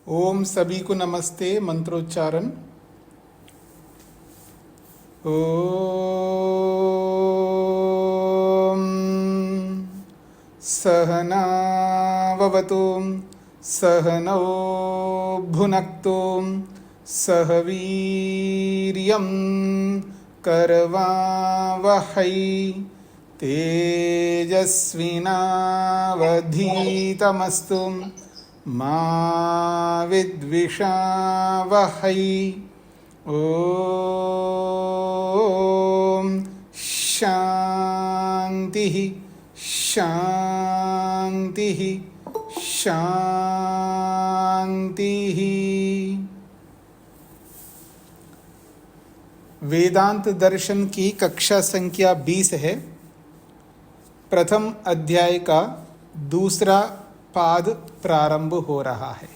ओम सभी को नमस्ते। मंत्रोच्चारण। ओम सहनाववतु सहनौ भुनक्तु सह वीर्यं करवावहै तेजस्विनावधीतमस्तु मा विद्विषावहै। ओम शांति शांति शांति। वेदांत दर्शन की कक्षा संख्या 20 है। प्रथम अध्याय का दूसरा पाद प्रारंभ हो रहा है।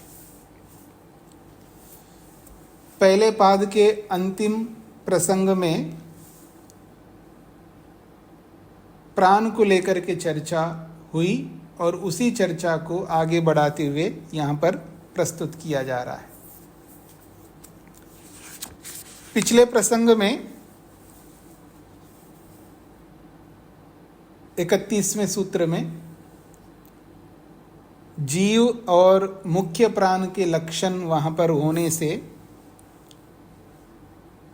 पहले पाद के अंतिम प्रसंग में प्राण को लेकर के चर्चा हुई और उसी चर्चा को आगे बढ़ाते हुए यहाँ पर प्रस्तुत किया जा रहा है। पिछले प्रसंग में 31वें सूत्र में जीव और मुख्य प्राण के लक्षण वहाँ पर होने से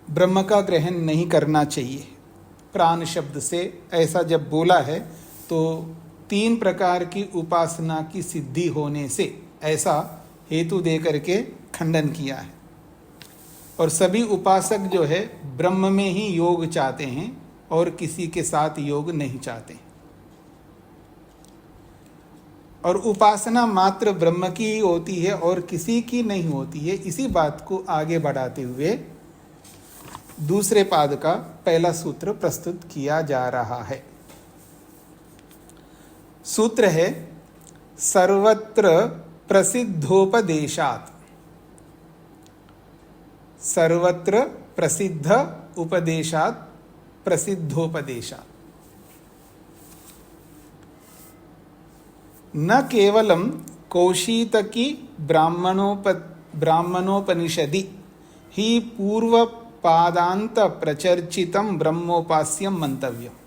ब्रह्म का ग्रहण नहीं करना चाहिए। प्राण शब्द से ऐसा जब बोला है तो 3 प्रकार की उपासना की सिद्धि होने से ऐसा हेतु दे करके खंडन किया है। और सभी उपासक जो है ब्रह्म में ही योग चाहते हैं और किसी के साथ योग नहीं चाहते। और उपासना मात्र ब्रह्म की ही होती है और किसी की नहीं होती है। इसी बात को आगे बढ़ाते हुए दूसरे पाद का पहला सूत्र प्रस्तुत किया जा रहा है। सूत्र है सर्वत्र प्रसिद्धोपदेशात्। सर्वत्र प्रसिद्ध उपदेशात् प्रसिद्धोपदेशात्। न केवलं कौशीतकी ब्राह्मणोपनिषदि ही पूर्वपादांत प्रचर्चितं ब्रह्मोपास्यं मंतव्यम्।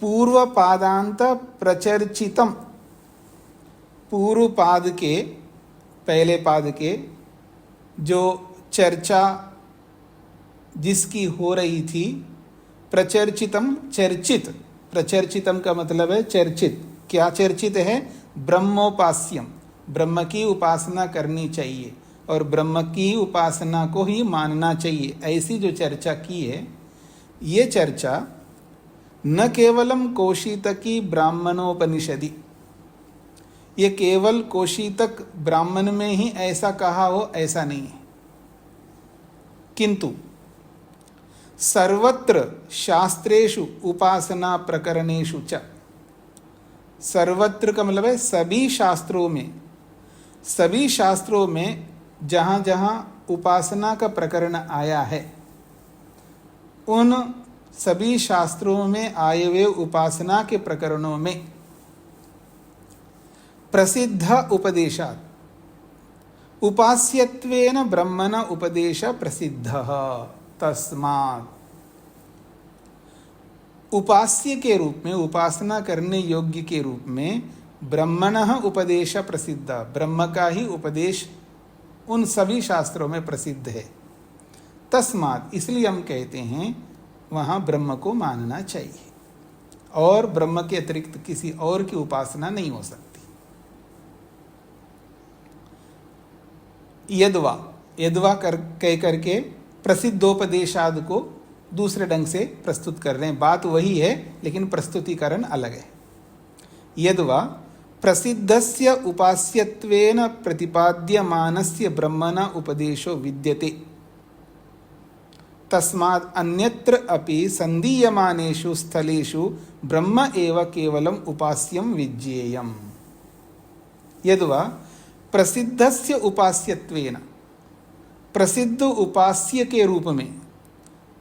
पूर्वपादांत प्रचर्चितम, पूर्व पाद के पहले पाद के जो चर्चा जिसकी हो रही थी, प्रचर्चितम चर्चित। प्रचर्चितम का मतलब है चर्चित। क्या चर्चित है? ब्रह्मोपास्यम, ब्रह्म की उपासना करनी चाहिए और ब्रह्म की उपासना को ही मानना चाहिए, ऐसी जो चर्चा की है, ये चर्चा न केवलम कौशीतकी ब्राह्मणोपनिषदि, ये केवल कौशीतक ब्राह्मण में ही ऐसा कहा हो ऐसा नहीं है, किंतु सर्वत्र शास्त्रेषु उपासना प्रकरणेषु च। सर्वत्र का मतलब है सभी शास्त्रों में, सभी शास्त्रों में जहाँ जहाँ उपासना का प्रकरण आया है, उन सभी शास्त्रों में आए हुए उपासना के प्रकरणों में प्रसिद्ध उपदेशात्, उपास्यत्वेन ब्रह्मण उपदेश प्रसिद्धः तस्मात्। उपास्य के रूप में, उपासना करने योग्य के रूप में ब्रह्मणः उपदेश प्रसिद्ध, ब्रह्म का ही उपदेश उन सभी शास्त्रों में प्रसिद्ध है। तस्मात्, इसलिए हम कहते हैं वहाँ ब्रह्म को मानना चाहिए और ब्रह्म के अतिरिक्त किसी और की उपासना नहीं हो सकती। यद्वा, यद्वा कह करके प्रसिद्धोपदेशाद को दूसरे ढंग से प्रस्तुत कर रहे हैं। बात वही है लेकिन प्रस्तुतिकरण अलग है। यद्वा प्रसिद्धस्य उपास्यत्वेन प्रतिपाद्यमानस्य ब्रह्मणा उपदेशो विद्यते, तस्माद् अन्यत्र अपि संदीयमानेषु स्थलेषु ब्रह्म एव केवलम उपास्यम विज्ञेयम्। यद्वा प्रसिद्धस्य उपास्यत्वेन, प्रसिद्ध उपास्य के रूप में,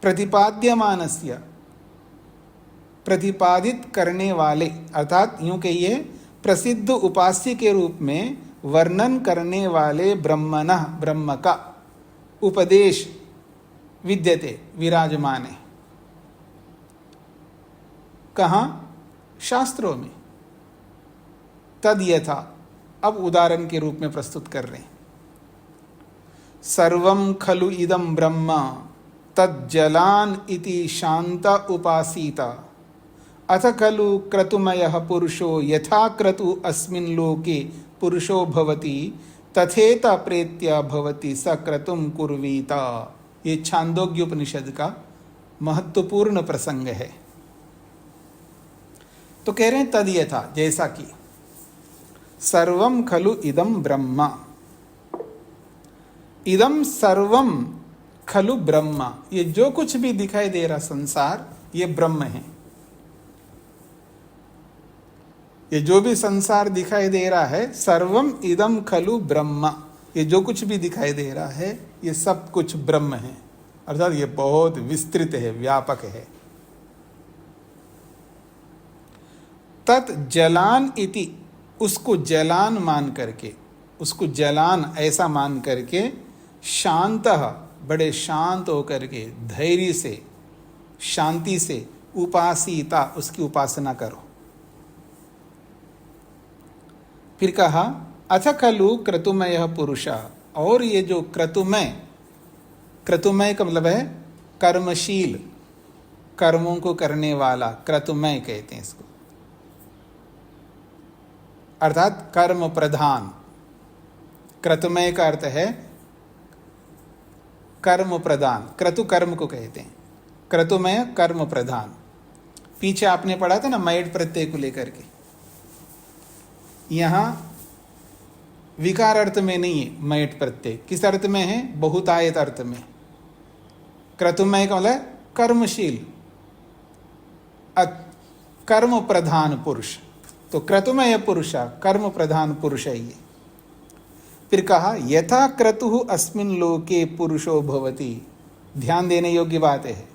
प्रतिपाद्यमानस्य प्रतिपादित करने वाले, अर्थात यूं कहिए प्रसिद्ध उपास्य के रूप में वर्णन करने वाले ब्रह्मणः, ब्रह्म का उपदेश विद्यते, विराजमान है। कहाँ? शास्त्रों में। तद यथा, अब उदाहरण के रूप में प्रस्तुत कर रहे हैं। सर्वं खलु इदं ब्रह्म तज्जलान इति शांत उपासीत अथ खलु क्रतुमयः पुरुषो यथा क्रतु अस्मिन् लोके पुरुषो भवति तथेत प्रेत्य भवति स क्रतुम कुर्वीत। ये छांदोग्य उपनिषद का महत्वपूर्ण प्रसंग है। तो कह रहे हैं तद यथा, जैसा कि सर्वं खलु इदं ब्रह्म, इदं सर्वं खलु ब्रह्म, ये जो कुछ भी दिखाई दे रहा संसार ये ब्रह्म है। ये जो भी संसार दिखाई दे रहा है, सर्वम इदम खलु ब्रह्म, ये जो कुछ भी दिखाई दे रहा है ये सब कुछ ब्रह्म है। अर्थात ये बहुत विस्तृत है, व्यापक है। तत् जलान इति, उसको जलान मान करके, उसको जलान ऐसा मान करके, शांतः, बड़े शांत होकर के, धैर्य से, शांति से, उपासीता, उसकी उपासना करो। फिर कहा अथ खलु क्रतुमय पुरुषा, और ये जो क्रतुमय, क्रतुमय का मतलब है कर्मशील, कर्मों को करने वाला, क्रतुमय कहते हैं इसको, अर्थात कर्म प्रधान। क्रतुमय का अर्थ है कर्म प्रधान, क्रतु कर्म को कहते हैं, क्रतुमय कर्म प्रधान। पीछे आपने पढ़ा था ना मैड प्रत्यय को लेकर के, यहां विकार अर्थ में नहीं है मैट प्रत्यय, किस अर्थ में है? बहुतायत अर्थ में। क्रतुमय का मतलब कर्मशील, कर्म प्रधान पुरुष, तो क्रतुमय पुरुष कर्म प्रधान पुरुष है ये। फिर कहा यथा क्रतुः अस्मिन् लोके पुरुषो भवति, ध्यान देने योग्य बात है।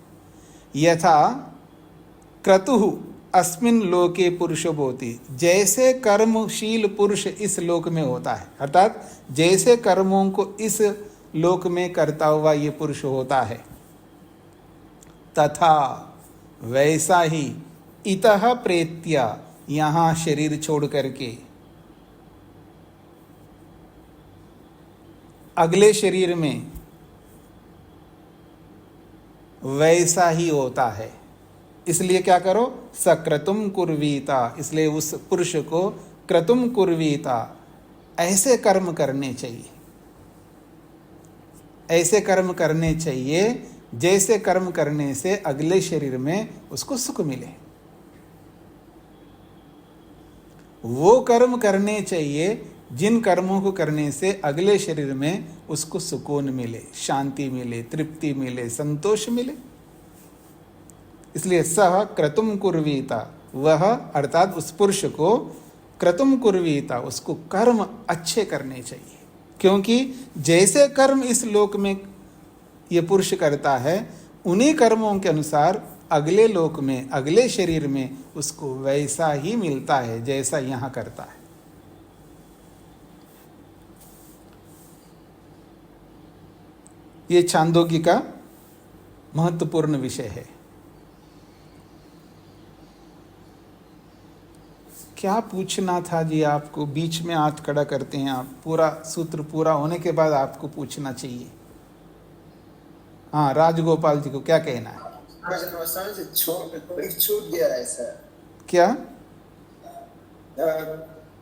यथा क्रतुः अस्मिन् लोके पुरुषो भवति, जैसे कर्मशील पुरुष इस लोक में होता है, अर्थात जैसे कर्मों को इस लोक में करता हुआ ये पुरुष होता है, तथा वैसा ही इतः प्रेत्य, यहाँ शरीर छोड़ करके अगले शरीर में वैसा ही होता है। इसलिए क्या करो? सक्रतुम कुर्वीता, इसलिए उस पुरुष को क्रतुम कुर्वीता, ऐसे कर्म करने चाहिए, ऐसे कर्म करने चाहिए जैसे कर्म करने से अगले शरीर में उसको सुख मिले। वो कर्म करने चाहिए जिन कर्मों को करने से अगले शरीर में उसको सुकून मिले, शांति मिले, तृप्ति मिले, संतोष मिले। इसलिए सह क्रतुम कुर्वीता, वह अर्थात उस पुरुष को क्रतुम कुर्वीता, उसको कर्म अच्छे करने चाहिए, क्योंकि जैसे कर्म इस लोक में ये पुरुष करता है उन्हीं कर्मों के अनुसार अगले लोक में, अगले शरीर में उसको वैसा ही मिलता है जैसा यहाँ करता है। ये छांदोग्य का महत्वपूर्ण विषय है। क्या पूछना था जी आपको? बीच में हाथ खड़ा करते हैं आप, पूरा सूत्र पूरा होने के बाद आपको पूछना चाहिए। हाँ, राजगोपाल जी को क्या कहना है? छूट गया है सर। क्या?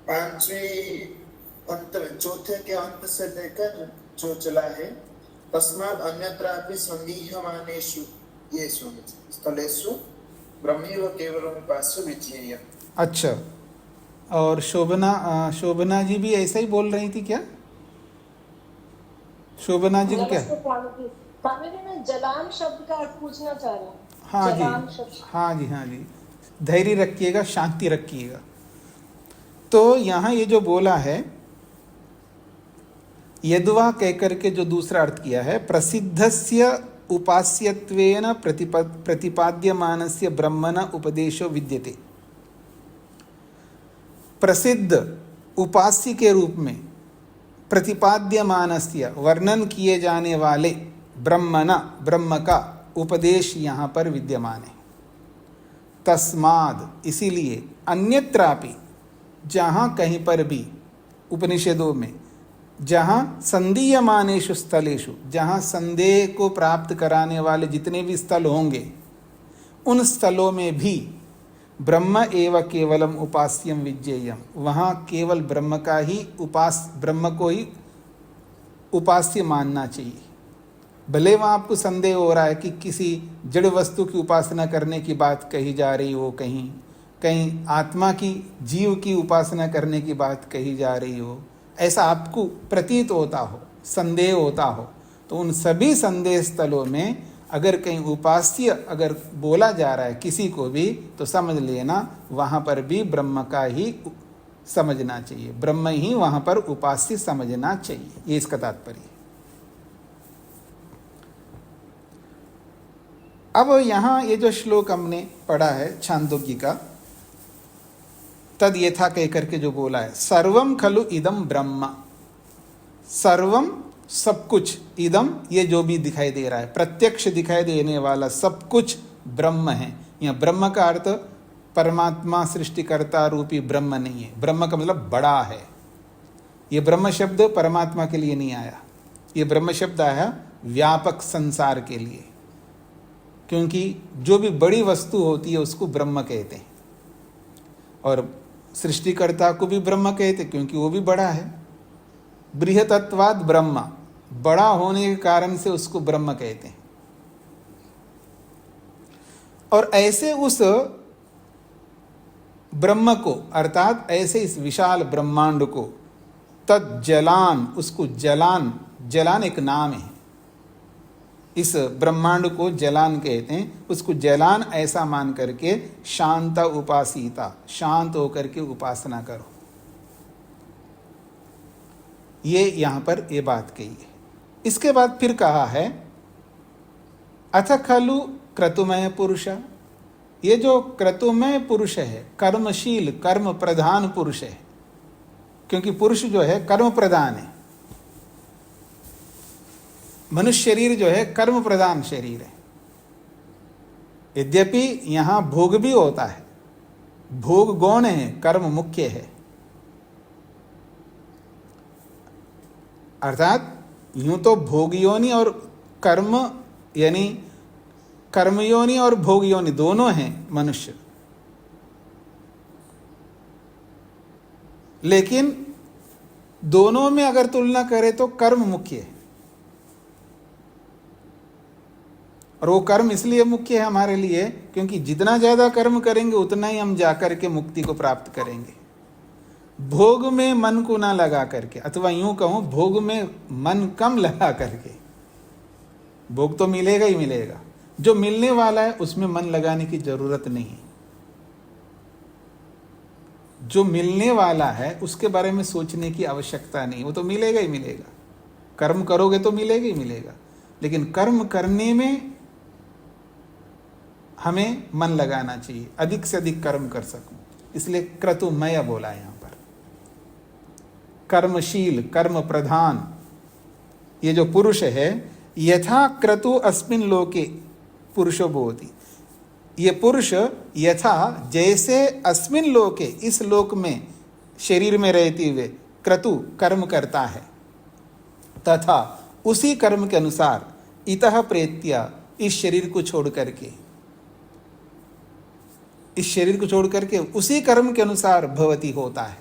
पांचवी अंत, चौथे के अंत से लेकर जो चला है, तस्मात् अन्यत्रापि संदिह्यमानेषु येषु स्थलेषु ब्रह्मैव केवलम् उपास्य विधेयः। अच्छा, और शोभना जी भी ऐसा ही बोल रही थी क्या? शोभना जी को क्या? मैं जलान शब्द का अर्थ पूछना चाह रहा हूँ। हाँ जी, हाँ जी, हाँ जी, धैर्य रखिएगा, शांति रखिएगा। तो यहाँ ये जो बोला है यद्वा कहकर के जो दूसरा अर्थ किया है, प्रसिद्धस्य उपास्यत्वेन प्रतिपाद्यमानस्य ब्रह्मण उपदेशो विद्यते। प्रसिद्ध उपास्य के रूप में प्रतिपाद्यमानस्य वर्णन किए जाने वाले ब्रह्मण ब्रह्म का उपदेश यहाँ पर विद्यमान है। तस्माद इसीलिए अन्यत्रापि जहाँ कहीं पर भी उपनिषदों में जहाँ संदीयमानेषु स्थलेषु जहाँ संदेह को प्राप्त कराने वाले जितने भी स्थल होंगे उन स्थलों में भी ब्रह्म एव केवलम उपास्यम विज्ञेयम, वहाँ केवल ब्रह्म का ही ब्रह्म को ही उपास्य मानना चाहिए। भले वहाँ आपको संदेह हो रहा है कि किसी जड़ वस्तु की उपासना करने की बात कही जा रही हो, कहीं कहीं आत्मा की जीव की उपासना करने की बात कही जा रही हो, ऐसा आपको प्रतीत होता हो, संदेह होता हो, तो उन सभी संदेह स्थलों में अगर कहीं उपास्य अगर बोला जा रहा है किसी को भी, तो समझ लेना वहाँ पर भी ब्रह्म का ही समझना चाहिए, ब्रह्म ही वहाँ पर उपास्य समझना चाहिए। ये इसका तात्पर्य है। अब यहाँ ये जो श्लोक हमने पढ़ा है छांदोग्य का, तद यथा कह करके जो बोला है, सर्वम खलु इदम ब्रह्म, सर्वम सब कुछ, इदम ये जो भी दिखाई दे रहा है, प्रत्यक्ष दिखाई देने वाला सब कुछ ब्रह्म है। यहाँ ब्रह्म का अर्थ परमात्मा सृष्टिकर्ता रूपी ब्रह्म नहीं है, ब्रह्म का मतलब बड़ा है। ये ब्रह्म शब्द परमात्मा के लिए नहीं आया, ये ब्रह्म शब्द आया व्यापक संसार के लिए, क्योंकि जो भी बड़ी वस्तु होती है उसको ब्रह्म कहते हैं, और सृष्टिकर्ता को भी ब्रह्म कहते क्योंकि वो भी बड़ा है। बृहतत्वाद ब्रह्म, बड़ा होने के कारण से उसको ब्रह्म कहते हैं। और ऐसे उस ब्रह्म को, अर्थात ऐसे इस विशाल ब्रह्मांड को, तद जलान, उसको जलान, जलान एक नाम है, इस ब्रह्मांड को जलान कहते हैं, उसको जलान ऐसा मान करके शांत उपासीता, शांत होकर के उपासना करो। ये यहाँ पर ये बात कही है। इसके बाद फिर कहा है अथ खलु क्रतुमय पुरुष, ये जो क्रतुमय पुरुष है, कर्मशील कर्म प्रधान पुरुष है, क्योंकि पुरुष जो है कर्म प्रधान है, मनुष्य शरीर जो है कर्म प्रधान शरीर है। यद्यपि यहाँ भोग भी होता है, भोग गौण है, कर्म मुख्य है। अर्थात यूं तो भोग योनि और कर्म, यानी कर्म योनि और भोग योनि दोनों हैं मनुष्य, लेकिन दोनों में अगर तुलना करें तो कर्म मुख्य है। और वो कर्म इसलिए मुख्य है हमारे लिए क्योंकि जितना ज्यादा कर्म करेंगे उतना ही हम जाकर के मुक्ति को प्राप्त करेंगे। भोग में मन को ना लगा करके, अथवा यूं कहूं भोग में मन कम लगा करके, भोग तो मिलेगा ही मिलेगा, जो मिलने वाला है उसमें मन लगाने की जरूरत नहीं। जो मिलने वाला है उसके बारे में सोचने की आवश्यकता नहीं, वो तो मिलेगा ही मिलेगा। कर्म करोगे तो मिलेगा ही मिलेगा, लेकिन कर्म करने में हमें मन लगाना चाहिए, अधिक से अधिक कर्म कर सकूं, इसलिए क्रतुमय बोला यहाँ पर। कर्मशील कर्म प्रधान ये जो पुरुष है, यथा क्रतु अस्मिन् लोके पुरुषो भवति, ये पुरुष यथा जैसे अस्मिन् लोके इस लोक में शरीर में रहते हुए क्रतु कर्म करता है, तथा उसी कर्म के अनुसार इतः प्रेत्य इस शरीर को छोड़ करके, इस शरीर को छोड़ करके उसी कर्म के अनुसार भवति होता है,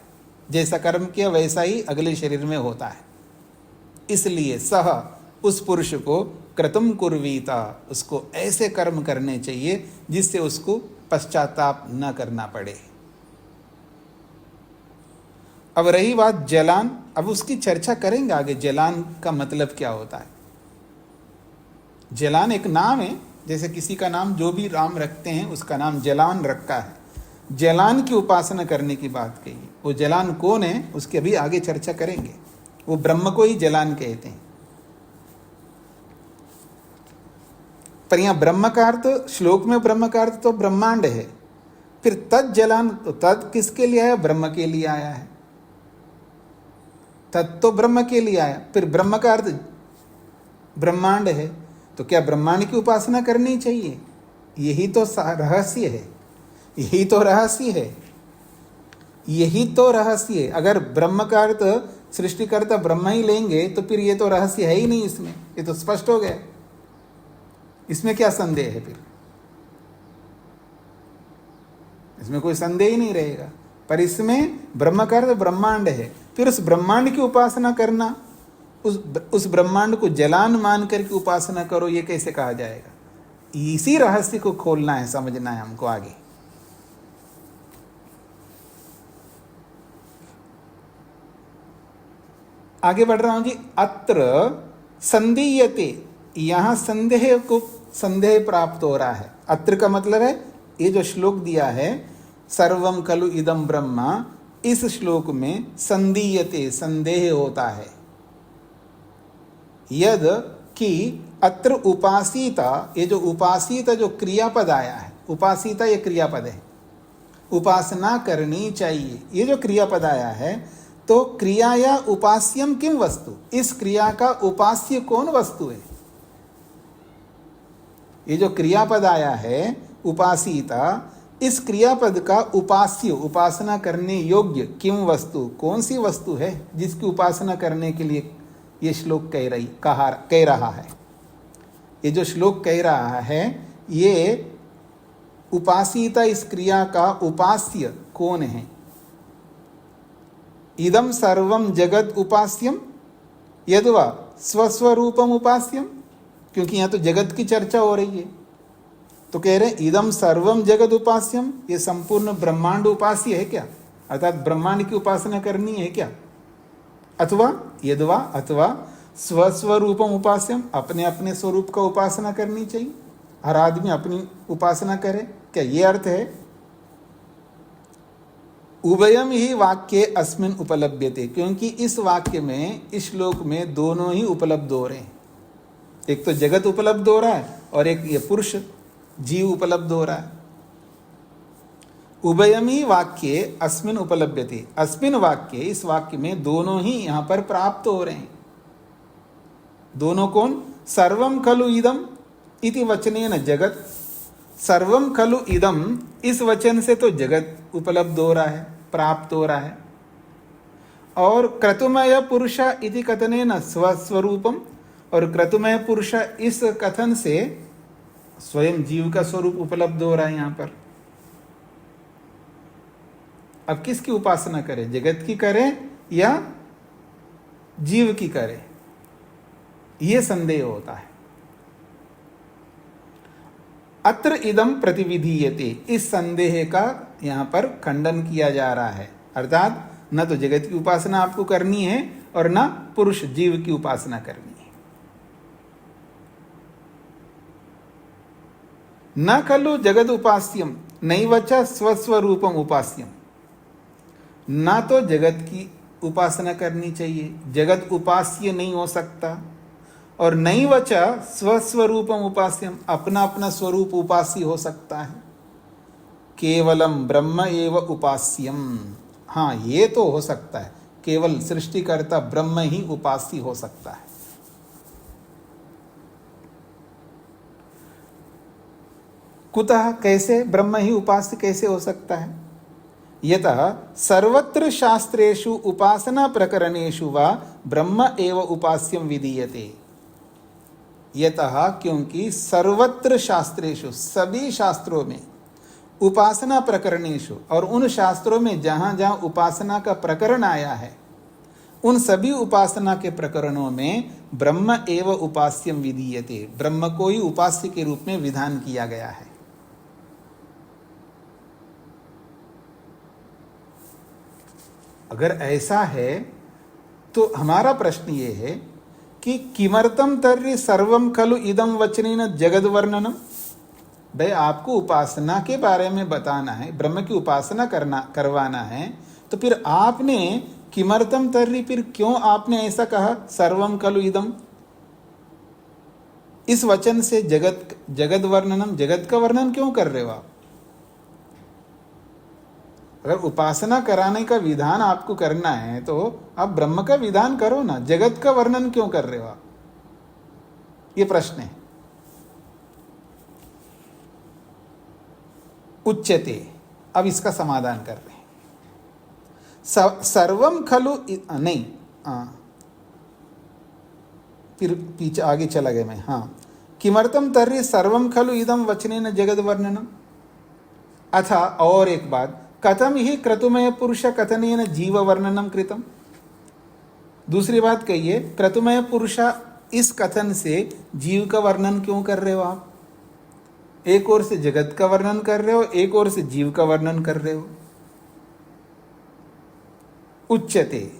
जैसा कर्म किया वैसा ही अगले शरीर में होता है। इसलिए सह उस पुरुष को क्रतुम कुर्वीता, उसको ऐसे कर्म करने चाहिए जिससे उसको पश्चाताप न करना पड़े। अब रही बात जलान, अब उसकी चर्चा करेंगे आगे, जलान का मतलब क्या होता है। जलान एक नाम है, जैसे किसी का नाम जो भी राम रखते हैं उसका नाम जलान रखा है। जलान की उपासना करने की बात कही, वो जलान कौन है उसकी अभी आगे चर्चा करेंगे। वो ब्रह्म को ही जलान कहते हैं। पर यहाँ ब्रह्म का अर्थ, श्लोक में ब्रह्म का अर्थ तो ब्रह्मांड है। फिर तत् जलान, तो तत् किसके लिए आया? ब्रह्म के लिए आया है। तत् तो ब्रह्म के लिए आया, फिर ब्रह्म का अर्थ ब्रह्मांड है, तो क्या ब्रह्मांड की उपासना करनी चाहिए? यही तो रहस्य है, यही तो रहस्य है, यही तो रहस्य है। अगर ब्रह्म का अर्थ सृष्टिकर्ता ब्रह्म ही लेंगे तो फिर ये तो रहस्य है ही नहीं, इसमें ये तो स्पष्ट हो गया। इसमें क्या संदेह है? फिर इसमें कोई संदेह ही नहीं रहेगा। पर इसमें ब्रह्म का अर्थ ब्रह्मांड है, फिर उस ब्रह्मांड की उपासना करना, उस ब्रह्मांड को जलान मान करके उपासना करो, ये कैसे कहा जाएगा? इसी रहस्य को खोलना है, समझना है हमको आगे। आगे बढ़ रहा हूं जी। अत्र संदेयते, यहां संदेह प्राप्त हो रहा है। अत्र का मतलब है, ये जो श्लोक दिया है सर्वम खलु इदम ब्रह्मा, इस श्लोक में संदीयते, संदेह होता है। यद कि अत्र उपासीता, ये जो उपासीता जो क्रियापद आया है, उपासीता ये क्रियापद है, उपासना करनी चाहिए, ये जो क्रियापद आया है, तो क्रिया या उपास्यम किम वस्तु, इस क्रिया का उपास्य कौन वस्तु है? ये जो क्रियापद आया है उपासीता, इस क्रियापद का उपास्य, उपासना करने योग्य किम वस्तु, कौन सी वस्तु है जिसकी उपासना करने के लिए ये श्लोक कह रहा है। ये जो श्लोक कह रहा है, ये उपासीता, इस क्रिया का उपास्य कौन है? इदम सर्वम जगत उपास्यम यद्वा स्वस्वरूपम उपास्यम, क्योंकि यहाँ तो जगत की चर्चा हो रही है, तो कह रहे इदम सर्वम जगत उपास्यम, ये संपूर्ण ब्रह्मांड उपास्य है क्या? अर्थात ब्रह्मांड की उपासना करनी है क्या? अथवा यद्वा, अथवा स्वस्वरूपम उपास्यम, अपने अपने स्वरूप का उपासना करनी चाहिए, हर आदमी अपनी उपासना करे, क्या ये अर्थ है? उभयम ही वाक्य अस्मिन उपलभ्यते, क्योंकि इस वाक्य में, इस श्लोक में दोनों ही उपलब्ध हो रहे हैं। एक तो जगत उपलब्ध हो रहा है और एक ये पुरुष जीव उपलब्ध हो रहा है। उभयम ही वाक्य अस्मिन उपलभ्यते, अस्मिन वाक्य, इस वाक्य में दोनों ही यहां पर प्राप्त हो रहे हैं। दोनों कौन? सर्वम खलु इदम इति वचनेन जगत, सर्वम खलु इदम, इस वचन से तो जगत उपलब्ध हो रहा है, प्राप्त हो रहा है। और क्रतुमय पुरुष इति कथनेन स्वस्वरूपम, और क्रतुमय पुरुष, इस कथन से स्वयं जीव का स्वरूप उपलब्ध हो रहा है यहां पर। अब किसकी उपासना करें? जगत की करें या जीव की करें? यह संदेह होता है। अत्र इदम प्रतिविधीयते, इस संदेह का यहां पर खंडन किया जा रहा है। अर्थात न तो जगत की उपासना आपको करनी है और न पुरुष जीव की उपासना करनी है। न खलु जगत उपास्यम नैवच स्वस्वरूपम उपास्यम, ना तो जगत की उपासना करनी चाहिए, जगत उपास्य नहीं हो सकता, और नैवच स्वस्वरूपम उपास्यम, अपना अपना स्वरूप उपास्य हो सकता है। केवलम ब्रह्म एव उपास्यम, हाँ ये तो हो सकता है, केवल सृष्टिकर्ता ब्रह्म ही उपास्य हो सकता है। कुतः, कैसे ब्रह्म ही उपास्य कैसे हो सकता है? यतः सर्वत्र शास्त्रेषु उपासना प्रकरणेषु वा ब्रह्म एव उपास्यम विधीयते। यतः, क्योंकि सर्वत्र शास्त्रेषु, सभी शास्त्रों में, उपासना प्रकरणेषु, और उन शास्त्रों में जहां जहां उपासना का प्रकरण आया है, उन सभी उपासना के प्रकरणों में ब्रह्म एव उपास्यम विधीयते, ब्रह्म को ही उपास्य के रूप में विधान किया गया है। अगर ऐसा है तो हमारा प्रश्न ये है कि किमर्थम तर्हि सर्वम खलु इदम वचनेन जगद वर्णनम। भाई आपको उपासना के बारे में बताना है, ब्रह्म की उपासना करवाना है, तो फिर आपने किमर्थम तर्हि, फिर क्यों आपने ऐसा कहा सर्वम खलु इदम? इस वचन से जगत वर्णनम, जगत का वर्णन क्यों कर रहे हो आप? अगर उपासना कराने का विधान आपको करना है तो आप ब्रह्म का विधान करो ना, जगत का वर्णन क्यों कर रहे हो आप? ये प्रश्न है। उच्यते, अब इसका समाधान कर रहे हैं। सर्वम खलु नहीं, फिर पीछे आगे चला गया मैं। हाँ, किमर्थम तर्हि सर्वम खलु इदम वचनेन जगद वर्णनम अथ, और एक बात, कथम ही क्रतुमय पुरुष कथनेन जीव वर्णनम कृतम। दूसरी बात कहिए, क्रतुमय पुरुष इस कथन से जीव का वर्णन क्यों कर रहे हो आप? एक ओर से जगत का वर्णन कर रहे हो, एक ओर से जीव का वर्णन कर रहे हो। उच्यते,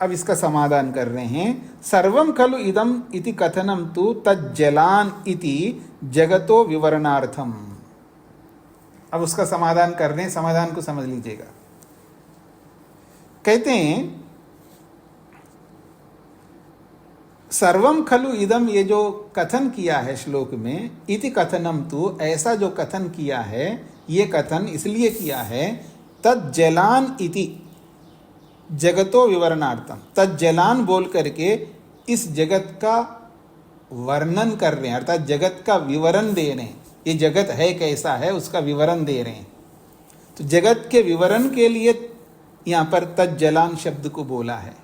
अब इसका समाधान कर रहे हैं। सर्वम खलु इदम इति कथनम तु तज्जलान इति जगतो विवरणार्थम। अब उसका समाधान कर रहे हैं, समाधान को समझ लीजिएगा। कहते हैं सर्वम खलु इदम, ये जो कथन किया है श्लोक में, इति कथनम तु, ऐसा जो कथन किया है, ये कथन इसलिए किया है तज्जलान इति जगतो विवरणार्थम। तज्जलान बोल करके इस जगत का वर्णन कर रहे हैं, अर्थात जगत का विवरण दे रहे हैं। ये जगत है कैसा है उसका विवरण दे रहे हैं। तो जगत के विवरण के लिए यहाँ पर तज्जलान शब्द को बोला है।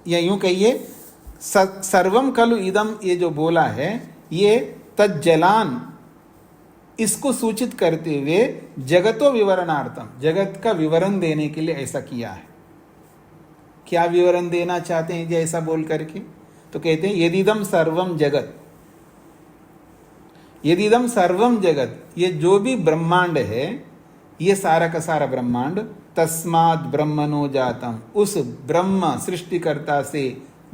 या यूं कहिए, सर्वम खलु इदम, ये जो बोला है, ये तज्जलान, इसको सूचित करते हुए जगतो विवरणार्थम, जगत का विवरण देने के लिए ऐसा किया है। क्या विवरण देना चाहते हैं जी ऐसा बोल करके? तो कहते हैं यदिदम सर्वम जगत, यदिदम सर्वम जगत, ये जो भी ब्रह्मांड है, ये सारा का सारा ब्रह्मांड, तस्मात् ब्रह्मणो जातम, उस ब्रह्म सृष्टिकर्ता से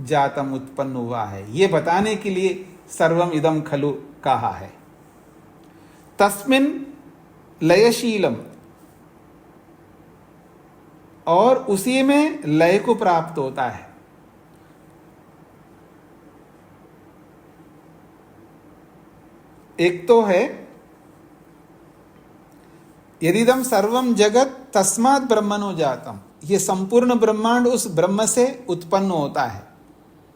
जातम उत्पन्न हुआ है, ये बताने के लिए सर्वम इदम खलु कहा है। तस्मिन लयशीलम, और उसी में लय को प्राप्त होता है। एक तो है यदिदम सर्वम जगत तस्मात् ब्रह्मणो जातम, ये संपूर्ण ब्रह्मांड उस ब्रह्म से उत्पन्न होता है,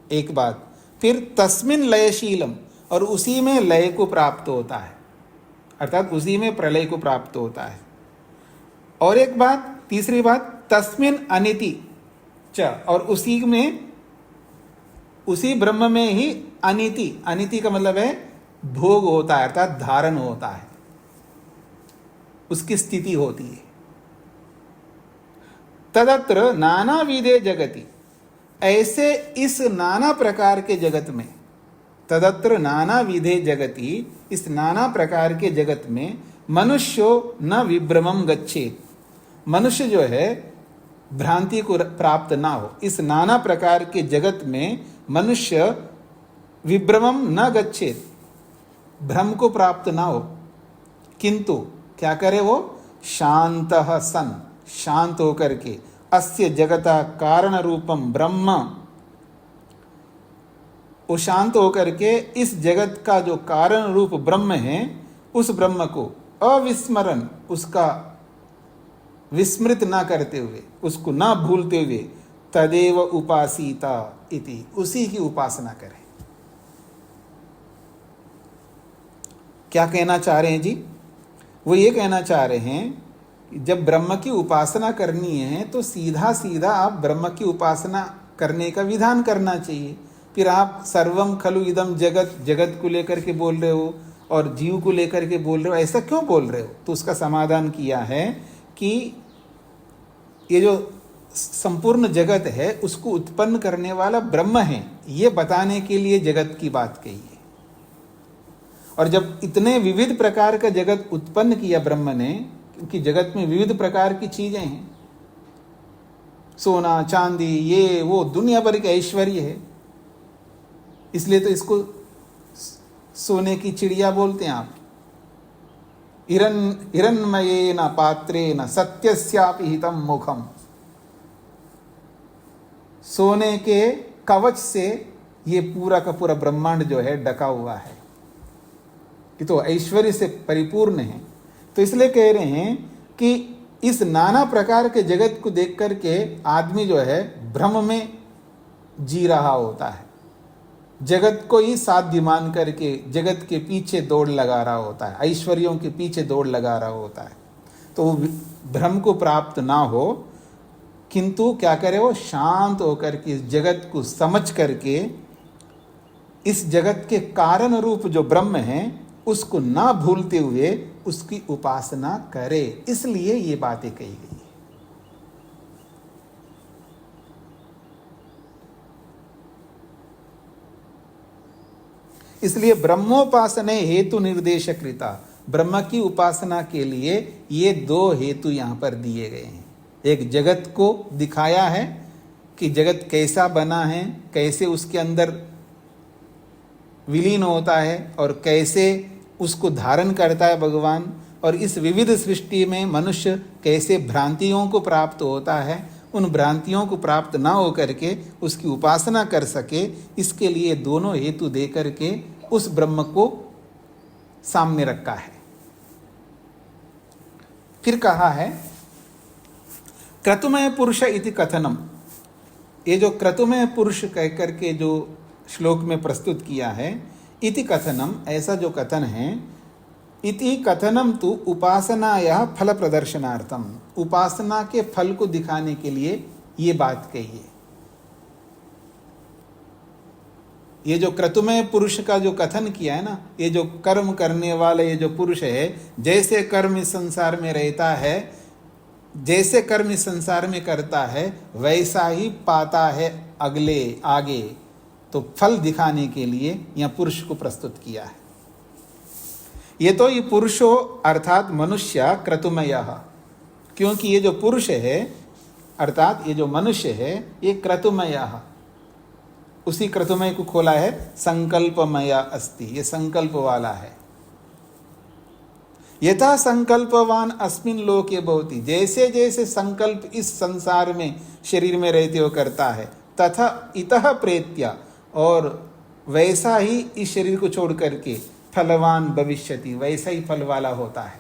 एक बात। फिर तस्मिन लयशीलम, और उसी में लय को प्राप्त होता है, अर्थात उसी में प्रलय को प्राप्त होता है। और एक बात, तीसरी बात, तस्मिन अनिति च, और उसी में, उसी ब्रह्म में ही अनिति, अनिति का मतलब है भोग होता है, अर्थात धारण होता है, उसकी स्थिति होती है। तदत्र नाना विधे जगति, ऐसे इस नाना प्रकार के जगत में, तदत्र नाना विधे जगति, इस नाना प्रकार के जगत में मनुष्यो न विभ्रमम गच्छेत, मनुष्य जो है भ्रांति को प्राप्त ना हो। इस नाना प्रकार के जगत में मनुष्य विभ्रमम न गच्छेत, भ्रम को प्राप्त ना हो, किंतु क्या करे वो? शांतः सन, शांत होकर के, अस्य जगता कारण रूपम ब्रह्म, वो शांत होकर के इस जगत का जो कारण रूप ब्रह्म है, उस ब्रह्म को अविस्मरण, उसका विस्मृत ना करते हुए, उसको ना भूलते हुए, तदेव उपासीता इति, उसी की उपासना करें। क्या कहना चाह रहे हैं जी? वो ये कहना चाह रहे हैं कि जब ब्रह्म की उपासना करनी है तो सीधा सीधा आप ब्रह्म की उपासना करने का विधान करना चाहिए। फिर आप सर्वम खलु इदम जगत, जगत को लेकर के बोल रहे हो और जीव को लेकर के बोल रहे हो, ऐसा क्यों बोल रहे हो? तो उसका समाधान किया है कि ये जो संपूर्ण जगत है उसको उत्पन्न करने वाला ब्रह्म है, ये बताने के लिए जगत की बात कही है। और जब इतने विविध प्रकार का जगत उत्पन्न किया ब्रह्म ने, क्योंकि जगत में विविध प्रकार की चीजें हैं, सोना चांदी ये वो दुनिया भर के ऐश्वर्य है, इसलिए तो इसको सोने की चिड़िया बोलते हैं आप। हिरण्मयेन पात्रेण सत्यस्यापि हितं मुखम, सोने के कवच से ये पूरा का पूरा ब्रह्मांड जो है ढका हुआ है। कि तो ऐश्वर्य से परिपूर्ण है। तो इसलिए कह रहे हैं कि इस नाना प्रकार के जगत को देख करके आदमी जो है भ्रम में जी रहा होता है, जगत को ही साध्य मान करके जगत के पीछे दौड़ लगा रहा होता है, ऐश्वर्यों के पीछे दौड़ लगा रहा होता है। तो वो भ्रम को प्राप्त ना हो, किंतु क्या करे, वो शांत होकर के इस जगत को समझ करके इस जगत के कारण रूप जो ब्रह्म है उसको ना भूलते हुए उसकी उपासना करे। इसलिए ये बातें कही गई। इसलिए ब्रह्मोपासने हेतु निर्देश कृता, ब्रह्म की उपासना के लिए ये दो हेतु यहां पर दिए गए हैं। एक जगत को दिखाया है कि जगत कैसा बना है, कैसे उसके अंदर विलीन होता है और कैसे उसको धारण करता है भगवान, और इस विविध सृष्टि में मनुष्य कैसे भ्रांतियों को प्राप्त होता है, उन भ्रांतियों को प्राप्त ना हो करके उसकी उपासना कर सके, इसके लिए दोनों हेतु दे करके उस ब्रह्म को सामने रखा है। फिर कहा है क्रतुमय पुरुष इति कथनम। ये जो क्रतुमय पुरुष कह करके जो श्लोक में प्रस्तुत किया है, इति कथनम, ऐसा जो कथन है, इति कथनम तो उपासनाया फल प्रदर्शनार्थम, उपासना के फल को दिखाने के लिए ये बात कही है। ये जो क्रतुमय पुरुष का जो कथन किया है ना, ये जो कर्म करने वाले ये जो पुरुष है, जैसे कर्म इस संसार में रहता है, जैसे कर्म इस संसार में करता है, वैसा ही पाता है अगले आगे। तो फल दिखाने के लिए यह पुरुष को प्रस्तुत किया है। ये तो ये पुरुषो अर्थात मनुष्य क्रतुमय, क्योंकि ये जो पुरुष है अर्थात ये जो मनुष्य है ये क्रतुमय, उसी क्रतुमय को खोला है संकल्पमय अस्ति, ये संकल्प वाला है। यथा संकल्पवान अस्मिन लोके भवति, जैसे जैसे संकल्प इस संसार में शरीर में रहते हो करता है, तथा इतः प्रेत्या, और वैसा ही इस शरीर को छोड़ करके फलवान भविष्यति, वैसा ही फल वाला होता है।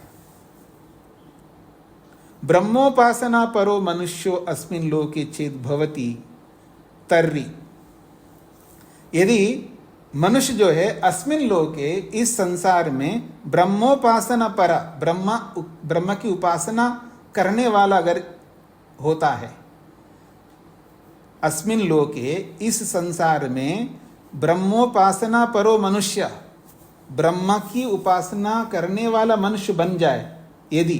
ब्रह्मोपासना परो मनुष्यो अस्मिन लोके चेत भवति तर्हि, यदि मनुष्य जो है अस्मिन लोके इस संसार में ब्रह्मोपासना पर, ब्रह्म की उपासना करने वाला अगर होता है, अस्मिन लोके इस संसार में ब्रह्मोपासना परो मनुष्य, ब्रह्म की उपासना करने वाला मनुष्य बन जाए यदि,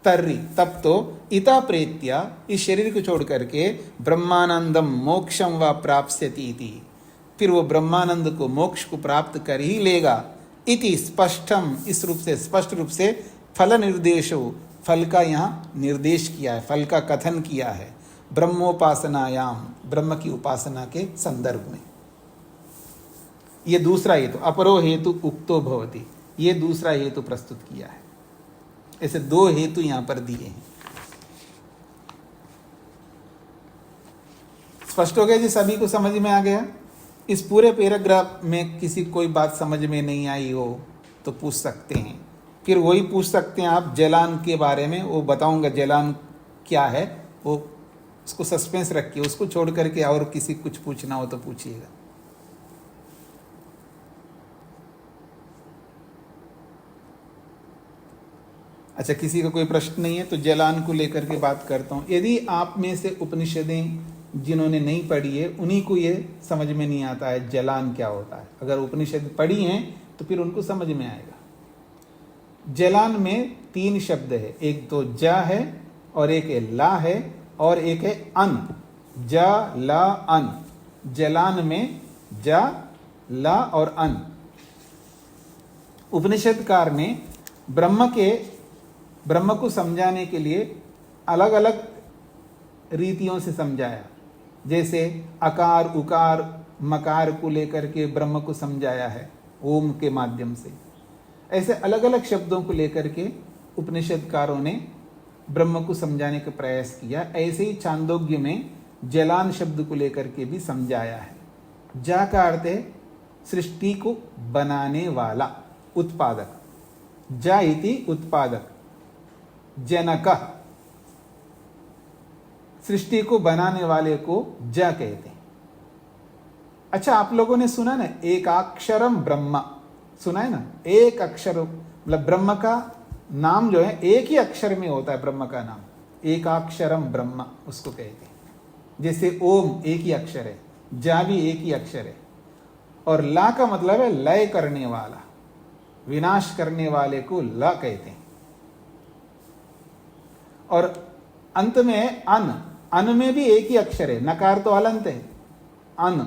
तर्हि तब तो इता प्रेत्या, इस शरीर को छोड़ करके ब्रह्मानंदम मोक्षम व प्राप्स्यति इति, फिर वो ब्रह्मानंद को मोक्ष को प्राप्त कर ही लेगा। इति स्पष्टम, इस रूप से स्पष्ट रूप से फल निर्देशो, फल का यहाँ निर्देश किया है, फल का कथन किया है ब्रह्मोपासनायाम, ब्रह्म की उपासना के संदर्भ में। ये दूसरा हेतु, अपरो हेतु उक्तो भवति, ये दूसरा हेतु प्रस्तुत किया है। ऐसे दो हेतु यहां पर दिए हैं। स्पष्ट हो गया जी, सभी को समझ में आ गया? इस पूरे पैराग्राफ में किसी कोई बात समझ में नहीं आई हो तो पूछ सकते हैं, फिर वही पूछ सकते हैं आप जलान के बारे में, वो बताऊंगा जलान क्या है, वो उसको सस्पेंस रखिए, उसको छोड़ करके और किसी कुछ पूछना हो तो पूछिएगा। अच्छा, किसी का कोई प्रश्न नहीं है तो जलान को लेकर के बात करता हूँ। यदि आप में से उपनिषदें जिन्होंने नहीं पढ़ी है उन्हीं को ये समझ में नहीं आता है जलान क्या होता है, अगर उपनिषद पढ़ी हैं तो फिर उनको समझ में आएगा। जलान में 3 शब्द है, एक तो ज है और एक है ला है और एक है अन, ज ला अन। जलान में ज ला और अन। उपनिषदकार ने ब्रह्म को समझाने के लिए अलग अलग रीतियों से समझाया, जैसे अकार उकार मकार को लेकर के ब्रह्म को समझाया है ओम के माध्यम से। ऐसे अलग अलग शब्दों को लेकर के उपनिषदकारों ने ब्रह्म को समझाने का प्रयास किया। ऐसे ही छांदोग्य में जलान शब्द को लेकर के भी समझाया है। जा का अर्थ है सृष्टि को बनाने वाला, उत्पादक, ज इति उत्पादक, जनकः सृष्टि को बनाने वाले को ज कहते हैं। अच्छा, आप लोगों ने सुना ना एकाक्षरम ब्रह्म, सुना है ना? एक अक्षर मतलब ब्रह्म का नाम जो है एक ही अक्षर में होता है। ब्रह्म का नाम एकाक्षरम ब्रह्म उसको कहते हैं। जैसे ओम एक ही अक्षर है, जा भी एक ही अक्षर है, और ला का मतलब है लय करने वाला, विनाश करने वाले को ला कहते हैं। और अंत में अन, अन में भी एक ही अक्षर है, नकार तो अलंत है, अन,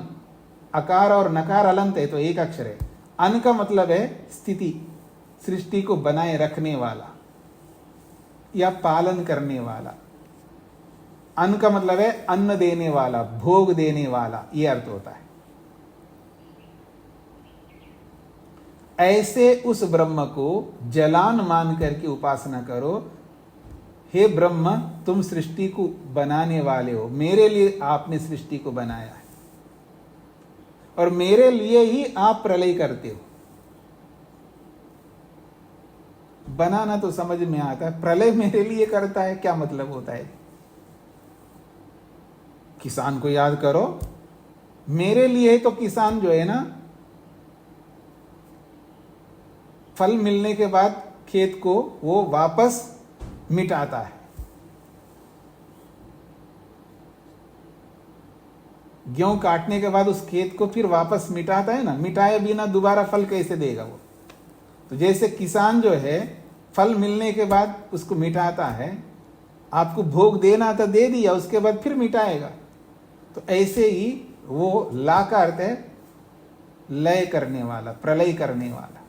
अकार और नकार अलंत है तो एक अक्षर है। अन का मतलब है स्थिति, सृष्टि को बनाए रखने वाला या पालन करने वाला। अन्न का मतलब है अन्न देने वाला, भोग देने वाला, यह अर्थ होता है। ऐसे उस ब्रह्म को जलान मान करके उपासना करो। हे ब्रह्म, तुम सृष्टि को बनाने वाले हो, मेरे लिए आपने सृष्टि को बनाया है और मेरे लिए ही आप प्रलय करते हो। बनाना तो समझ में आता है, प्रलय मेरे लिए करता है, क्या मतलब होता है? किसान को याद करो, मेरे लिए तो किसान जो है ना, फल मिलने के बाद खेत को वो वापस मिटाता है। गेहूं काटने के बाद उस खेत को फिर वापस मिटाता है ना, मिटाए बिना दोबारा फल कैसे देगा वो? तो जैसे किसान जो है फल मिलने के बाद उसको मिटाता है, आपको भोग देना था दे दिया, उसके बाद फिर मिटाएगा। तो ऐसे ही वो ला का अर्थ है लय करने वाला, प्रलय करने वाला।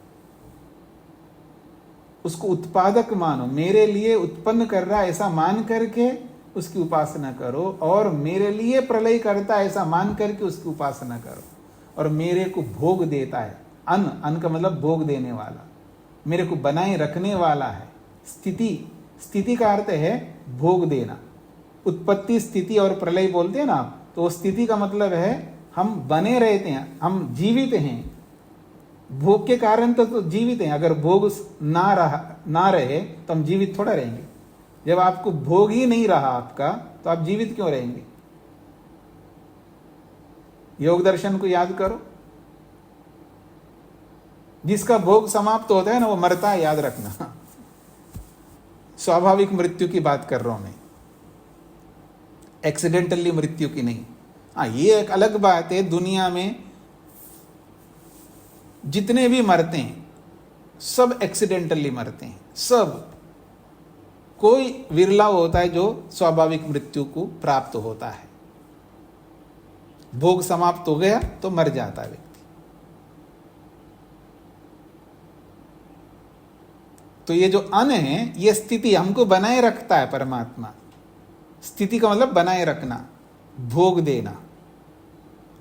उसको उत्पादक मानो, मेरे लिए उत्पन्न कर रहा ऐसा मान करके उसकी उपासना करो, और मेरे लिए प्रलय करता ऐसा मान करके उसकी उपासना करो, और मेरे को भोग देता है। अन्न, अन्न का मतलब भोग देने वाला, मेरे को बनाए रखने वाला है। स्थिति, स्थिति का अर्थ है भोग देना। उत्पत्ति, स्थिति और प्रलय बोलते हैं ना आप, तो स्थिति का मतलब है हम बने रहते हैं, हम जीवित हैं। भोग के कारण तो जीवित हैं। अगर भोग ना रहे तो हम जीवित थोड़ा रहेंगे। जब आपको भोग ही नहीं रहा आपका, तो आप जीवित क्यों रहेंगे? योग दर्शन को याद करो, जिसका भोग समाप्त होता है ना वो मरता है, याद रखना। स्वाभाविक मृत्यु की बात कर रहा हूं मैं, एक्सीडेंटली मृत्यु की नहीं। हाँ, ये एक अलग बात है, दुनिया में जितने भी मरते हैं सब एक्सीडेंटली मरते हैं, सब। कोई विरला होता है जो स्वाभाविक मृत्यु को प्राप्त होता है। भोग समाप्त हो गया तो मर जाता है व्यक्ति। तो ये जो अन्न है, ये स्थिति हमको बनाए रखता है परमात्मा। स्थिति का मतलब बनाए रखना, भोग देना।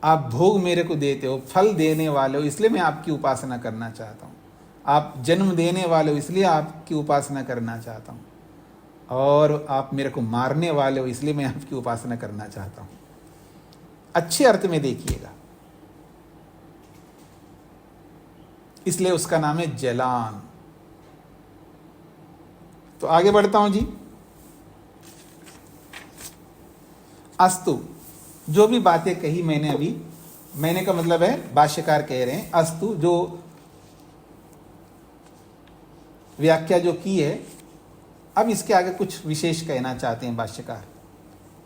आप भोग मेरे को देते हो, फल देने वाले हो, इसलिए मैं आपकी उपासना करना चाहता हूँ। आप जन्म देने वाले हो, इसलिए आपकी उपासना करना चाहता हूँ। और आप मेरे को मारने वाले हो, इसलिए मैं आपकी उपासना करना चाहता हूँ। अच्छे अर्थ में देखिएगा, इसलिए उसका नाम है जलान। तो आगे बढ़ता हूं जी। अस्तु, जो भी बातें कही मैंने अभी, मैंने का मतलब है भाष्यकार कह रहे हैं, अस्तु जो व्याख्या जो की है, अब इसके आगे कुछ विशेष कहना चाहते हैं भाष्यकार।